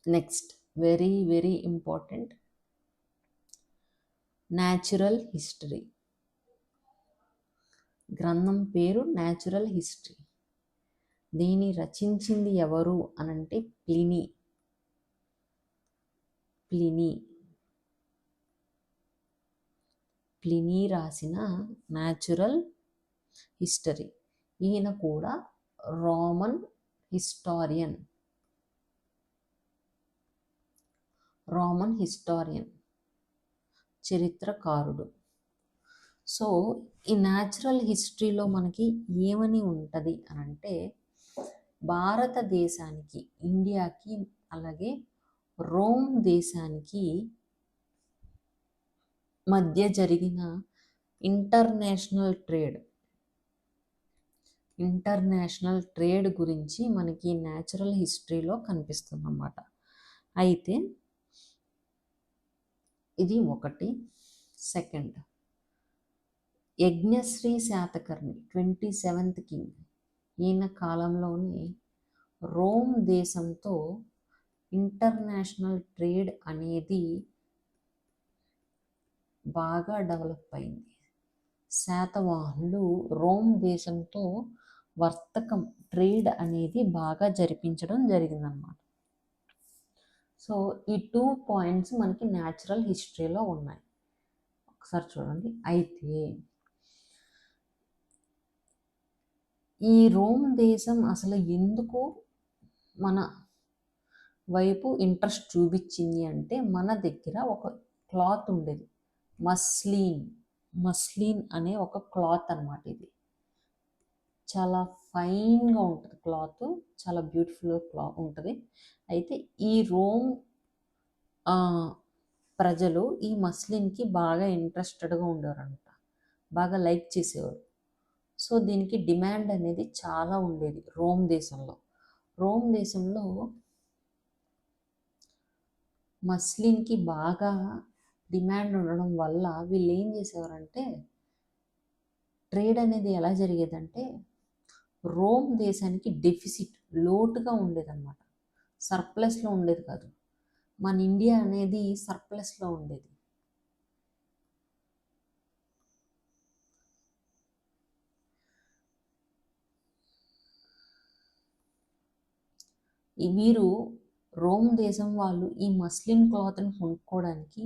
Next, very very important, natural history. గ్రంథం పేరు న్యాచురల్ హిస్టరీ. దీన్ని రచించింది ఎవరు అనంటే ప్లినీ రాసిన న్యాచురల్ హిస్టరీ. ఈయన కూడా రోమన్ హిస్టారియన్ చరిత్రకారుడు. సో ఈ న్యాచురల్ హిస్టరీలో మనకి ఏమని ఉంటుంది అనంటే భారతదేశానికి, ఇండియాకి, అలాగే రోమ్ దేశానికి మధ్య జరిగిన ఇంటర్నేషనల్ ట్రేడ్ గురించి మనకి న్యాచురల్ హిస్టరీలో కనిపిస్తుంది అన్నమాట. అయితే ఇది ఒకటి. Second, Yajnashri Satakarni 27th king. ఈయన కాలంలోనే రోమ్ దేశంతో ఇంటర్నేషనల్ ట్రేడ్ అనేది బాగా డెవలప్ అయింది. శాతవాహనులు రోమ్ దేశంతో వర్తకం, ట్రేడ్ అనేది బాగా జరిపించడం జరిగిందన్నమాట. సో ఈ 2 పాయింట్స్ మనకి న్యాచురల్ హిస్టరీలో ఉన్నాయి. ఒకసారి చూడండి. అయితే ఈ రోమ్ దేశం అసలు ఎందుకు మన వైపు ఇంట్రెస్ట్ చూపించింది అంటే, మన దగ్గర ఒక క్లాత్ ఉండేది, మస్లిన్ అనే ఒక క్లాత్ అన్నమాట. ఇది చాలా ఫైన్గా ఉంటుంది క్లాత్, చాలా బ్యూటిఫుల్గా క్లాత్ ఉంటుంది. అయితే ఈ రోమ్ ప్రజలు ఈ మస్లిన్కి బాగా ఇంట్రెస్టెడ్గా ఉండేవారంట, బాగా లైక్ చేసేవారు. సో దీనికి డిమాండ్ అనేది చాలా ఉండేది రోమ్ దేశంలో మస్లిన్కి బాగా డిమాండ్ ఉండడం వల్ల వీళ్ళు ఏం చేసేవారంటే, ట్రేడ్ అనేది ఎలా జరిగేదంటే రోమ్ దేశానికి డెఫిసిట్, లోటుగా ఉండేదన్నమాట, సర్ప్లస్లో ఉండేది కాదు. మన ఇండియా అనేది సర్ప్లస్లో ఉండేది. వీరు రోమ్ దేశం వాళ్ళు ఈ మస్లిన్ క్లాత్ని కొనుక్కోవడానికి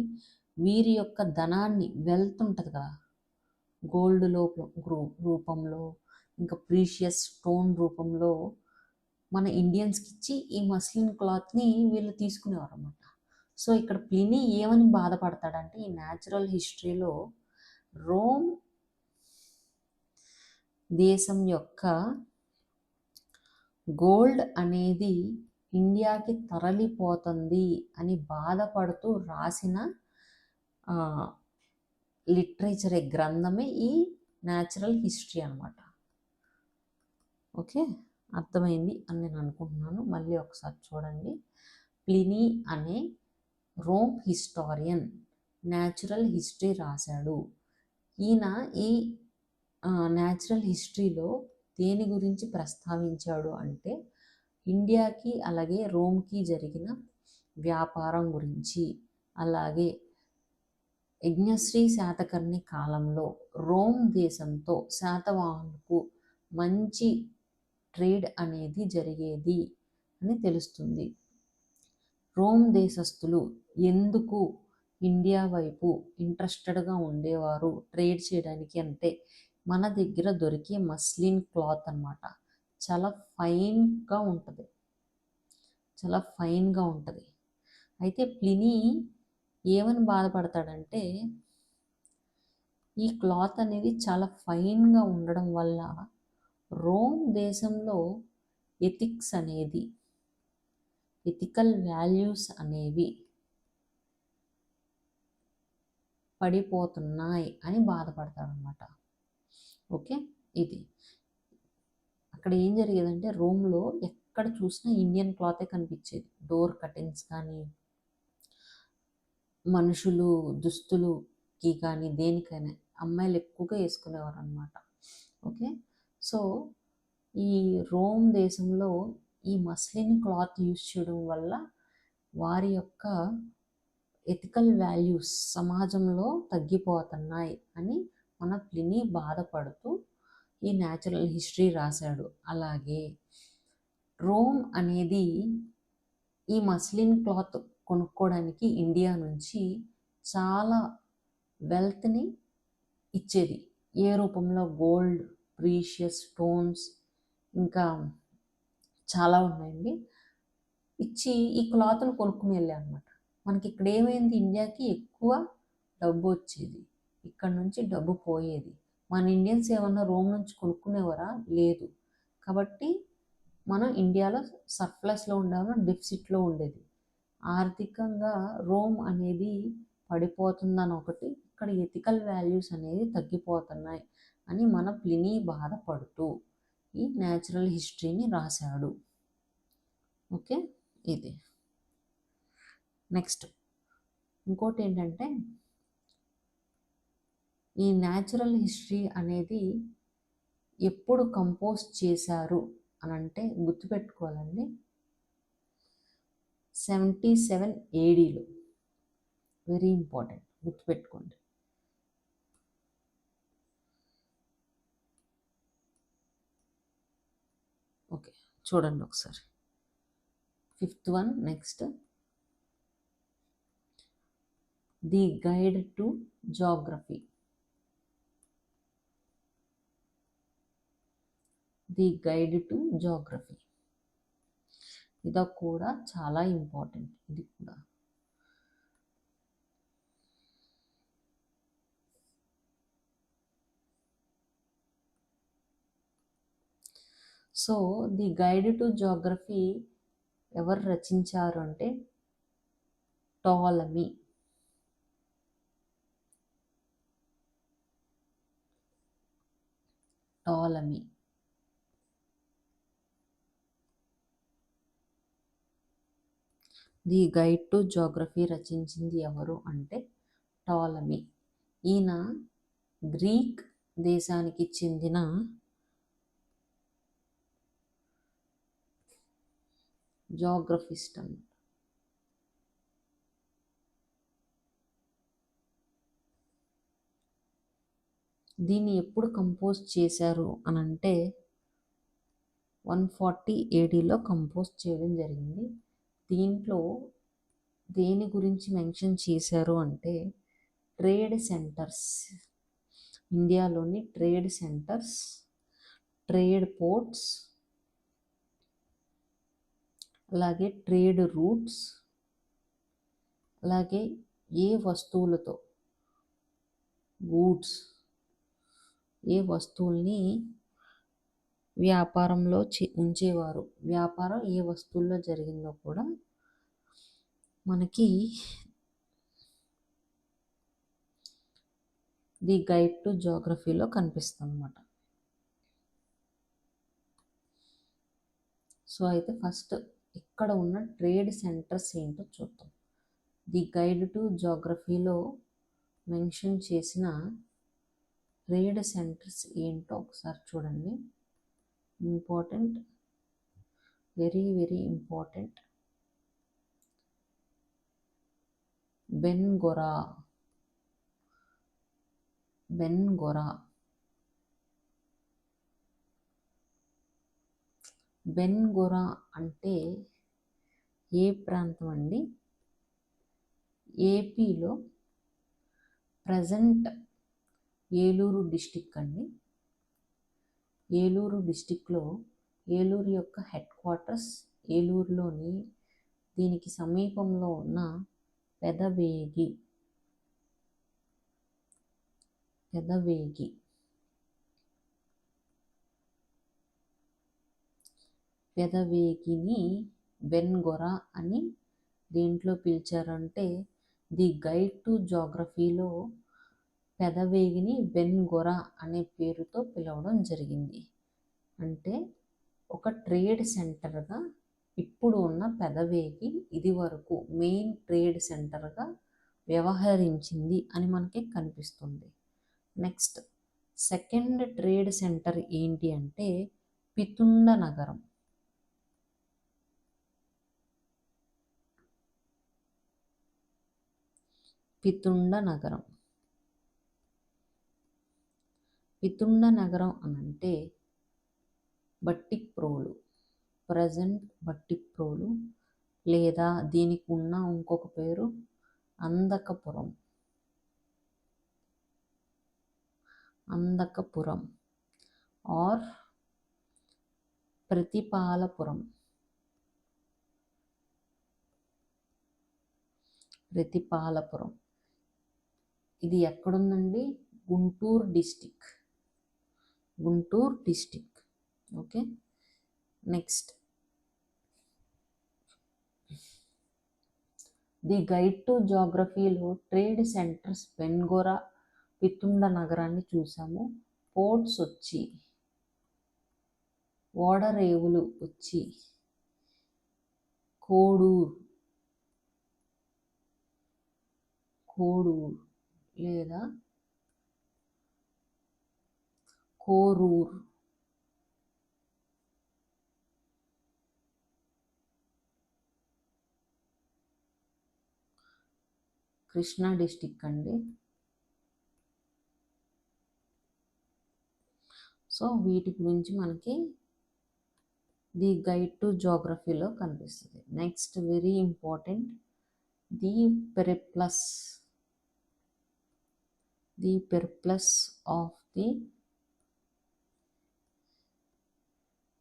వీరి యొక్క ధనాన్ని, వెల్త్ ఉంటుంది కదా, గోల్డ్ రూపంలో, ఇంకా ప్రీషియస్ స్టోన్ రూపంలో మన ఇండియన్స్కి ఇచ్చి ఈ మస్లిన్ క్లాత్ని వీళ్ళు తీసుకునేవారు అన్నమాట. సో ఇక్కడ ప్లినీ ఏమని బాధపడతాడంటే, ఈ న్యాచురల్ హిస్టరీలో రోమ్ దేశం యొక్క గోల్డ్ అనేది ఇండియాకి తరలిపోతుంది అని బాధపడుతూ రాసిన లిటరేచర్ గ్రంథమే ఈ న్యాచురల్ హిస్టరీ అన్నమాట. ఓకే, అర్థమైంది అని నేను అనుకుంటున్నాను. మళ్ళీ ఒకసారి చూడండి. ప్లినీ అనే రోమ్ హిస్టారియన్ న్యాచురల్ హిస్టరీ రాశాడు. ఈయన ఈ న్యాచురల్ హిస్టరీలో దేని గురించి ప్రస్తావించాడు అంటే, ఇండియాకి అలాగే రోమ్కి జరిగిన వ్యాపారం గురించి, అలాగే యజ్ఞశ్రీ శాతకర్ణి కాలంలో రోమ్ దేశంతో శాతవాహనులకు మంచి ట్రేడ్ అనేది జరిగేది అని తెలుస్తుంది. రోమ్ దేశస్థులు ఎందుకు ఇండియా వైపు ఇంట్రెస్టెడ్గా ఉండేవారు ట్రేడ్ చేయడానికి అంటే, మన దగ్గర దొరికే మస్లిన్ క్లాత్ అన్నమాట చాలా ఫైన్గా ఉంటుంది, చాలా ఫైన్గా ఉంటుంది. అయితే ప్లినీ ఏమని బాధపడతాడంటే, ఈ క్లాత్ అనేది చాలా ఫైన్గా ఉండడం వల్ల రోమ్ దేశంలో ఎథిక్స్ అనేది, ఎథికల్ వాల్యూస్ అనేవి పడిపోతున్నాయి అని బాధపడతాడనమాట. ఓకే, ఇది అక్కడ ఏం జరిగేదంటే, రోమ్లో ఎక్కడ చూసినా ఇండియన్ క్లాతే కనిపించేది. డోర్ కర్టెన్స్ కానీ, మనుషులు దుస్తులుకి కానీ, దేనికైనా అమ్మాయిలు ఎక్కువగా వేసుకునేవారు అనమాట. ఓకే, సో ఈ రోమ్ దేశంలో ఈ మస్లిన్ క్లాత్ యూజ్ చేయడం వల్ల వారి యొక్క ఎథికల్ వాల్యూస్ సమాజంలో తగ్గిపోతున్నాయి అని మన ప్లినీ బాధపడుతూ ఈ న్యాచురల్ హిస్టరీ రాశాడు. అలాగే రోమ్ అనేది ఈ మస్లిన్ క్లాత్ కొనుక్కోవడానికి ఇండియా నుంచి చాలా వెల్త్ని ఇచ్చేది. ఏ రూపంలో? గోల్డ్, ప్రీషియస్ స్టోన్స్, ఇంకా చాలా ఉన్నాయండి. ఇచ్చి ఈ క్లాత్ను కొనుక్కుని వెళ్ళా అనమాట. మనకి ఇక్కడ ఏమైంది, ఇండియాకి ఎక్కువ డబ్బు వచ్చేది, ఇక్కడ నుంచి డబ్బు పోయేది. మన ఇండియన్స్ ఏమన్నా రోమ్ నుంచి కొనుక్కునేవారా? లేదు. కాబట్టి మనం ఇండియాలో సర్ప్లస్లో ఉండేవాళ్ళం, డెఫిసిట్లో ఉండేది. ఆర్థికంగా రోమ్ అనేది పడిపోతుందని ఒకటి, ఇక్కడ ఎథికల్ వాల్యూస్ అనేది తగ్గిపోతున్నాయి అని మన ప్లినీ బాధపడుతూ ఈ న్యాచురల్ హిస్టరీని రాశాడు. ఓకే, ఇది నెక్స్ట్. ఇంకోటి ఏంటంటే, ఈ న్యాచురల్ హిస్టరీ అనేది ఎప్పుడు కంపోజ్ చేశారు అని అంటే గుర్తుపెట్టుకోవాలండి, 77 ADలో. వెరీ ఇంపార్టెంట్, గుర్తుపెట్టుకోండి. ఓకే, చూడండి ఒకసారి. 5th one next. The guide to geography. The guide to geography ఇది కూడా చాలా ఇంపార్టెంట్. ఇది కూడా so the guide to geography ఎవరు రచించారు అంటే Ptolemy. Ptolemy the guide to geography రచించింది ఎవరు అంటే టాలమీ. ఈయన గ్రీక్ దేశానికి చెందిన జాగ్రఫిస్ట్ అన్నమాట. దీన్ని ఎప్పుడు కంపోజ్ చేశారు అని అంటే 140 ADలో కంపోజ్ చేయడం జరిగింది. దీంట్లో దేని గురించి మెన్షన్ చేశారు అంటే ట్రేడ్ సెంటర్స్, ఇండియాలోని ట్రేడ్ సెంటర్స్, ట్రేడ్ పోర్ట్స్, అలాగే ట్రేడ్ రూట్స్, అలాగే ఏ వస్తువులతో గూడ్స్, ఏ వస్తువుల్ని వ్యాపారంలో ఉంచేవారు, వ్యాపారం ఏ వస్తువుల్లో జరిగిందో కూడా మనకి ది గైడ్ టు జాగ్రఫీలో కనిపిస్తుంది అన్నమాట. సో అయితే ఫస్ట్ ఇక్కడ ఉన్న ట్రేడ్ సెంటర్స్ ఏంటో చూద్దాం. ది గైడ్ టు జాగ్రఫీలో మెన్షన్ చేసిన ట్రేడ్ సెంటర్స్ ఏంటో ఒకసారి చూడండి. Important, very very important. Bengora, Bengora, Bengora అంటే ఏ ప్రాంతం అండి? ఏపీలో ప్రజెంట్ ఏలూరు డిస్టిక్ అండి. ఏలూరు డిస్టిక్లో ఏలూరు యొక్క హెడ్ క్వార్టర్స్ ఏలూరులోని దీనికి సమీపంలో ఉన్న పెదవేగి, పెదవేగి పెదవేగిని బెన్గొరా అని దేంట్లో పిలిచారంటే ది గైడ్ టు జాగ్రఫీలో పెదవేగిని బెన్గొరా అనే పేరుతో పిలవడం జరిగింది. అంటే ఒక ట్రేడ్ సెంటర్గా ఇప్పుడు ఉన్న పెదవేగి ఇది వరకు మెయిన్ ట్రేడ్ సెంటర్గా వ్యవహరించింది అని మనకి కనిపిస్తుంది. నెక్స్ట్ సెకండ్ ట్రేడ్ సెంటర్ ఏంటి అంటే పితుండ నగరం. పితుండ నగరం, పితుండ నగరం అనంటే బట్టిప్రోలు, ప్రజెంట్ బట్టిప్రోలు, లేదా దీనికి ఉన్న ఇంకొక పేరు అందకపురం, అందకపురం ఆర్ ప్రతిపాలపురం, ప్రతిపాలపురం. ఇది ఎక్కడుందండి? Guntur district, Guntur district. Okay, next the guide to జాగ్రఫీలో ట్రేడ్ సెంటర్స్ బెన్గొరా, పితుండ నగరాన్ని చూసాము. పోర్ట్స్ వచ్చి ఓడరేవులు వచ్చి కోడూరు, కోడూరు లేదా కోరూరు, కృష్ణా డిస్టిక్ అండి. సో వీటి గురించి మనకి ది గైడ్ టు జాగ్రఫీలో కనిపిస్తుంది. Next very important, the periplus, the periplus of the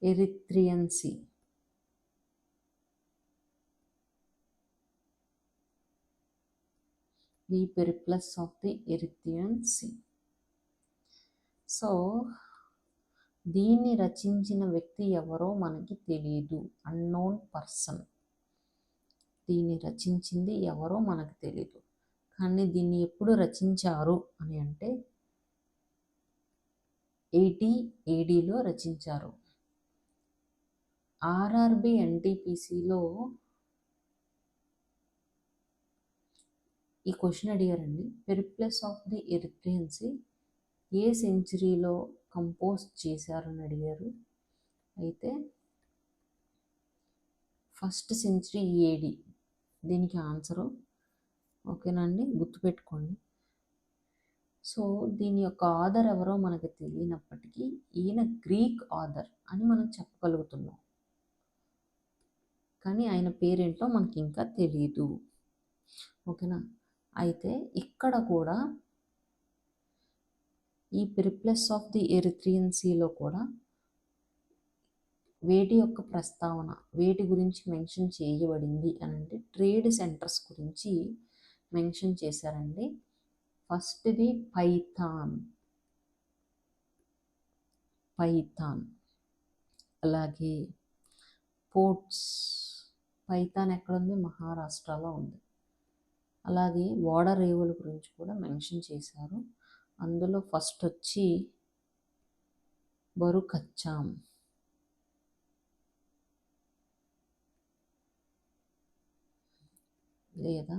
Erythraean sea. The periplus of the Erythraean sea. So దీన్ని రచించిన వ్యక్తి ఎవరో మనకి తెలియదు, అన్నోన్ పర్సన్. దీన్ని రచించింది ఎవరో మనకు తెలియదు, కానీ దీన్ని ఎప్పుడు రచించారు అని అంటే 80 ADలో రచించారు. ఆర్ఆర్బి ఎన్టీపీసీలో ఈ క్వశ్చన్ అడిగారండి, periplus of the Erythraean sea ఏ సెంచరీలో కంపోజ్ చేశారని అడిగారు. అయితే ఫస్ట్ సెంచరీ ఏడి దీనికి ఆన్సరు. ఓకేనండి, గుర్తుపెట్టుకోండి. సో దీని యొక్క ఆథర్ ఎవరో మనకు తెలియనప్పటికీ ఈయన గ్రీక్ ఆథర్ అని మనం చెప్పగలుగుతున్నాం, కానీ ఆయన పేరేంటో మనకి ఇంకా తెలియదు. ఓకేనా. అయితే ఇక్కడ కూడా ఈ పెరిప్లస్ ఆఫ్ ది ఎరిథ్రియన్ సీలో కూడా వేటి యొక్క ప్రస్తావన, వేటి గురించి మెన్షన్ చేయబడింది అని అంటే ట్రేడ్ సెంటర్స్ గురించి మెన్షన్ చేశారండి. ఫస్ట్ది పైథాన్, అలాగే పోర్ట్స్. పైథాన్ ఎక్కడుంది? మహారాష్ట్రలో ఉంది. అలాగే ఓడరేవుల గురించి కూడా మెన్షన్ చేశారు. అందులో ఫస్ట్ వచ్చి బరుకచ్చాం, లేదా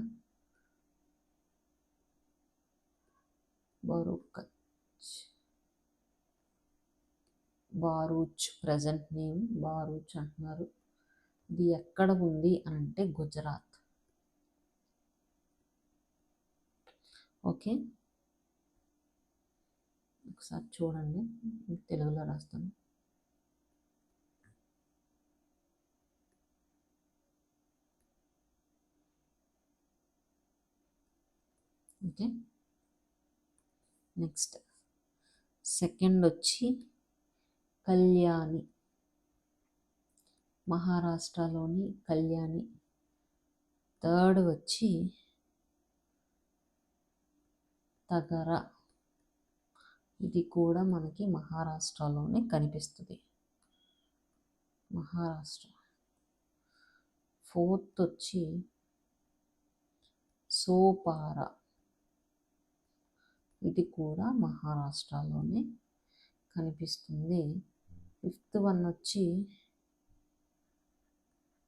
బారూచ్, ప్రజెంట్ నేమ్ బారూచ్ అంటున్నారు. ఇది ఎక్కడ ఉంది అని అంటే గుజరాత్. ఓకే, ఒకసారి చూడండి, తెలుగులో రాస్తాను. ఓకే, నెక్స్ట్ సెకండ్ వచ్చి కళ్యాణి, మహారాష్ట్రలోని కళ్యాణి. థర్డ్ వచ్చి తగర, ఇది కూడా మనకి మహారాష్ట్రలోనే కనిపిస్తుంది, మహారాష్ట్ర. ఫోర్త్ వచ్చి సోపార, ఇది కూడా మహారాష్ట్రలోనే కనిపిస్తుంది. ఫిఫ్త్ వన్ వచ్చి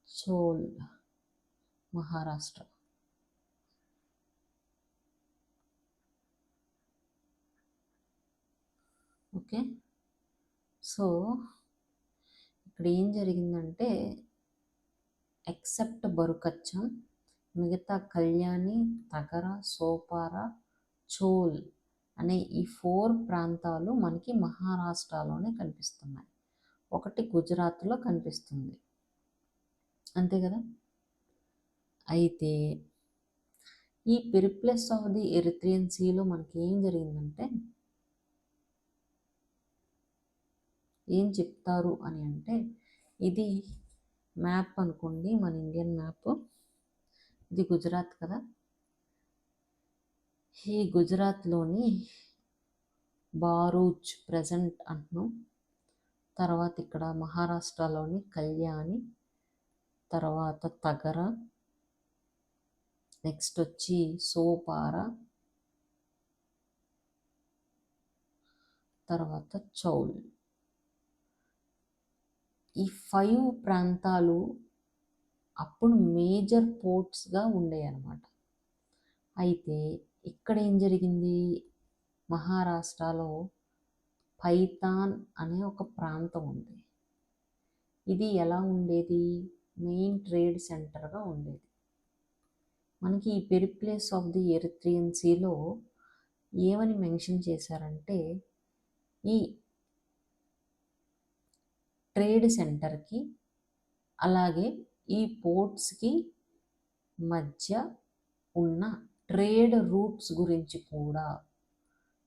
చోల్, మహారాష్ట్ర. ఓకే, సో ఇక్కడ ఏం జరిగిందంటే ఎక్సెప్ట్ బరుకచ్చం, మిగతా కళ్యాణి, తగర, సోపార, చోల్ అనే ఈ 4 ప్రాంతాలు మనకి మహారాష్ట్రలోనే కనిపిస్తున్నాయి. ఒకటి గుజరాత్లో కనిపిస్తుంది, అంతే కదా. అయితే ఈ పెరిప్లస్ ఆఫ్ ది ఎరిథ్రియన్ సీలో మనకి ఏం జరిగిందంటే, ఏం చెప్తారు అని అంటే, ఇది మ్యాప్ అనుకోండి, మన ఇండియన్ మ్యాప్. ఇది గుజరాత్ కదా. ఈ గుజరాత్లోని బారూచ్ ప్రజెంట్ అంటున్నాం. తర్వాత ఇక్కడ మహారాష్ట్రలోని కళ్యాణి, తర్వాత తగర, నెక్స్ట్ వచ్చి సోపార, తర్వాత చౌల్. ఈ 5 ప్రాంతాలు అప్పుడు మేజర్ పోర్ట్స్గా ఉండేవి అన్నమాట. అయితే ఇక్కడ ఏం జరిగింది, మహారాష్ట్రలో పైథాన్ అనే ఒక ప్రాంతం ఉంది. ఇది ఎలా ఉండేది, మెయిన్ ట్రేడ్ సెంటర్గా ఉండేది. మనకి ఈ పెరిప్లేస్ ఆఫ్ ది ఎరిథ్రియన్ సీలో ఏమని మెన్షన్ చేశారంటే, ఈ ట్రేడ్ సెంటర్కి అలాగే ఈ పోర్ట్స్కి మధ్య ఉన్న ట్రేడ్ రూట్స్ గురించి కూడా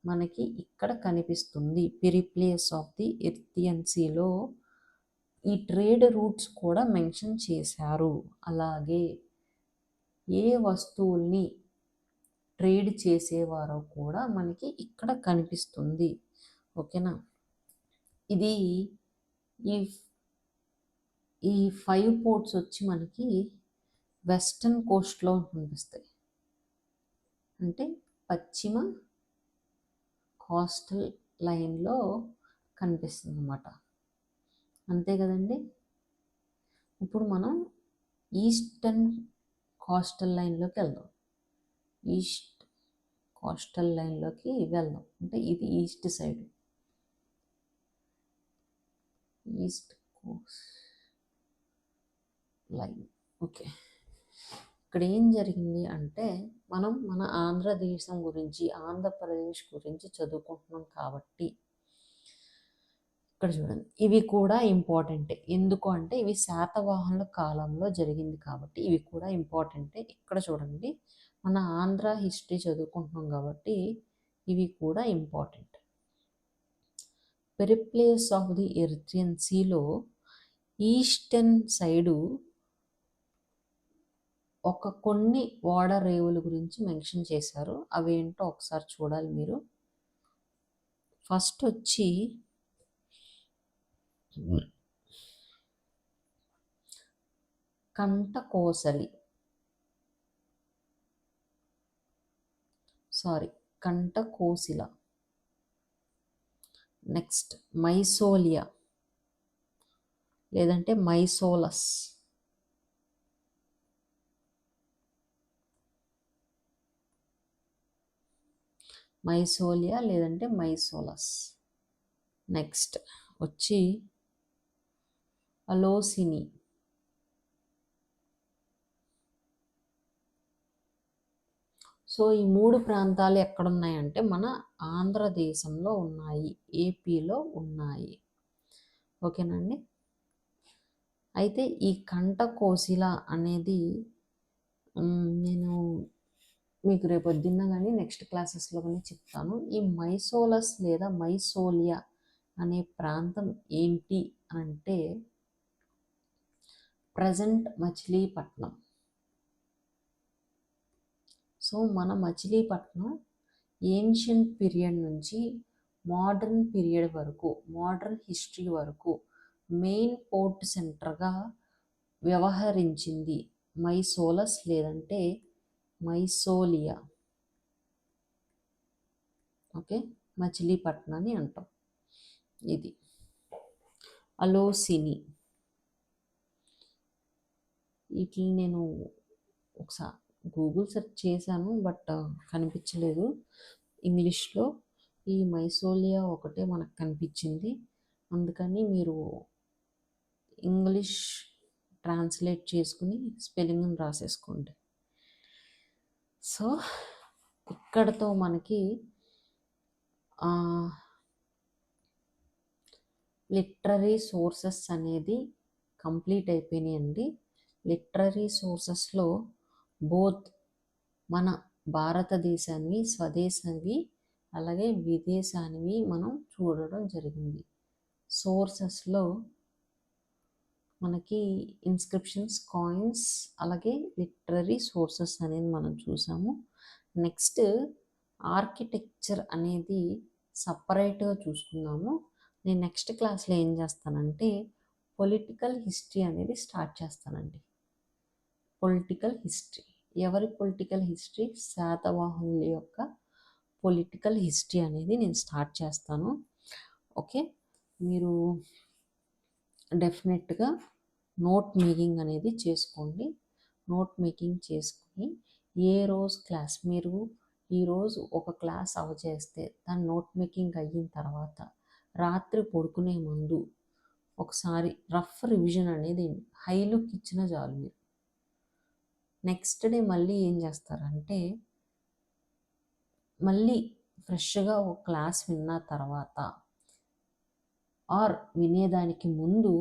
మనకి ఇక్కడ కనిపిస్తుంది. పెరిప్లేస్ ఆఫ్ ది ఎరిథ్రియన్ సీలో ఈ ట్రేడ్ రూట్స్ కూడా మెన్షన్ చేశారు. అలాగే ఏ వస్తువుల్ని ట్రేడ్ చేసేవారో కూడా మనకి ఇక్కడ కనిపిస్తుంది. ఓకేనా. ఇది ఈ 5 పోర్ట్స్ వచ్చి మనకి వెస్టర్న్ కోస్ట్లో కనిపిస్తాయి, అంటే పశ్చిమ కోస్టల్ లైన్లో కనిపిస్తుంది అన్నమాట, అంతే కదండి. ఇప్పుడు మనం ఈస్టర్న్ కోస్టల్ లైన్లోకి వెళ్దాం. ఈస్ట్ కోస్టల్ లైన్లోకి వెళ్దాం, అంటే ఇది east side, east Coast. Line. Okay, ఇక్కడ ఏం జరిగింది అంటే మనం మన ఆంధ్రదేశం గురించి, ఆంధ్రప్రదేశ్ గురించి చదువుకుంటున్నాం కాబట్టి ఇక్కడ చూడండి, ఇవి కూడా ఇంపార్టెంటే. ఎందుకు అంటే ఇవి శాతవాహనుల కాలంలో జరిగింది కాబట్టి ఇవి కూడా ఇంపార్టెంటే. ఇక్కడ చూడండి, మన ఆంధ్ర హిస్టరీ చదువుకుంటున్నాం కాబట్టి ఇవి కూడా important. Periplus of the Erythraean సీలో ఈస్టర్న్ సైడు కొన్ని ఓడరేవుల గురించి మెన్షన్ చేశారు. అవేంటో ఒకసారి చూడాలి మీరు. ఫస్ట్ వచ్చి కంటకోశిల, నెక్స్ట్ మైసోలియా లేదంటే మైసోలస్, మైసోలియా లేదంటే మైసోలస్. నెక్స్ట్ వచ్చి అలోసిని, సో ఈ 3 ప్రాంతాలు ఎక్కడున్నాయంటే మన ఆంధ్రదేశంలో ఉన్నాయి, ఏపీలో ఉన్నాయి. ఓకేనండి. అయితే ఈ కంటకోశిల అనేది నేను మీకు రేపొద్దున్న కానీ నెక్స్ట్ క్లాసెస్లో కానీ చెప్తాను. ఈ మైసోలస్ లేదా మైసోలియా అనే ప్రాంతం ఏంటి అంటే ప్రజెంట్ మచిలీపట్నం. సో మన మచిలీపట్నం ఏన్షియంట్ పీరియడ్ నుంచి మోడర్న్ పీరియడ్ వరకు, మోడర్న్ హిస్టరీ వరకు మెయిన్ పోర్ట్ సెంటర్గా వ్యవహరించింది మైసోలస్ లేదంటే మైసోలియా. ఓకే, మచిలీపట్నాన్ని అంటాం. ఇది అలోసిని. వీటిని నేను ఒకసారి గూగుల్ సెర్చ్ చేశాను బట్ కనిపించలేదు ఇంగ్లీష్లో. ఈ మైసోలియా ఒకటే మనకు కనిపించింది, అందుకని మీరు ఇంగ్లీష్ ట్రాన్స్లేట్ చేసుకుని స్పెల్లింగ్ని రాసేసుకోండి. సో ఇక్కడతో మనకి లిటరరీ సోర్సెస్ అనేది కంప్లీట్ అయిపోయినాయండి. లిటరరీ సోర్సెస్లో బోత్ మన భారతదేశాన్ని, స్వదేశాన్ని అలాగే విదేశానివి మనం చూడడం జరిగింది. సోర్సెస్లో మనకి ఇన్స్క్రిప్షన్స్, కాయిన్స్ అలాగే లిటరరీ సోర్సెస్ అనేది మనం చూసాము. నెక్స్ట్ ఆర్కిటెక్చర్ అనేది సపరేట్గా చూసుకున్నాము. నేను నెక్స్ట్ క్లాస్లో ఏం చేస్తానంటే పొలిటికల్ హిస్టరీ అనేది స్టార్ట్ చేస్తానండి. పొలిటికల్ హిస్టరీ, ఎవరి పొలిటికల్ హిస్టరీ? శాతవాహనుల యొక్క పొలిటికల్ హిస్టరీ అనేది నేను స్టార్ట్ చేస్తాను. ఓకే, మీరు డెఫినెట్గా నోట్ మేకింగ్ అనేది చేసుకోండి. నోట్ మేకింగ్ చేసుకుని ఏ రోజు క్లాస్ మీరు ఈరోజు ఒక క్లాస్ అవచేస్తే దాని నోట్ మేకింగ్ అయిన తర్వాత రాత్రి పడుకునే ముందు ఒకసారి రఫ్ రివిజన్ అనేది హై లుక్ ఇచ్చిన చాలు. మీరు నెక్స్ట్ డే మళ్ళీ ఏం చేస్తారంటే మళ్ళీ ఫ్రెష్గా ఒక క్లాస్ విన్న తర్వాత ఆర్ వినేదానికి ముందు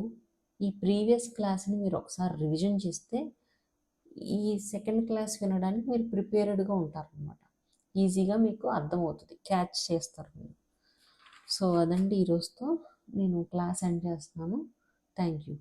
ఈ ప్రీవియస్ క్లాస్ని మీరు ఒకసారి రివిజన్ చేస్తే ఈ సెకండ్ క్లాస్ వినడానికి మీరు ప్రిపేర్డ్గా ఉంటారనమాట. ఈజీగా మీకు అర్థమవుతుంది, క్యాచ్ చేస్తారు మీరు. సో అదండి ఈరోజుతో నేను క్లాస్ ఎండ్ చేస్తున్నాను. Thank you.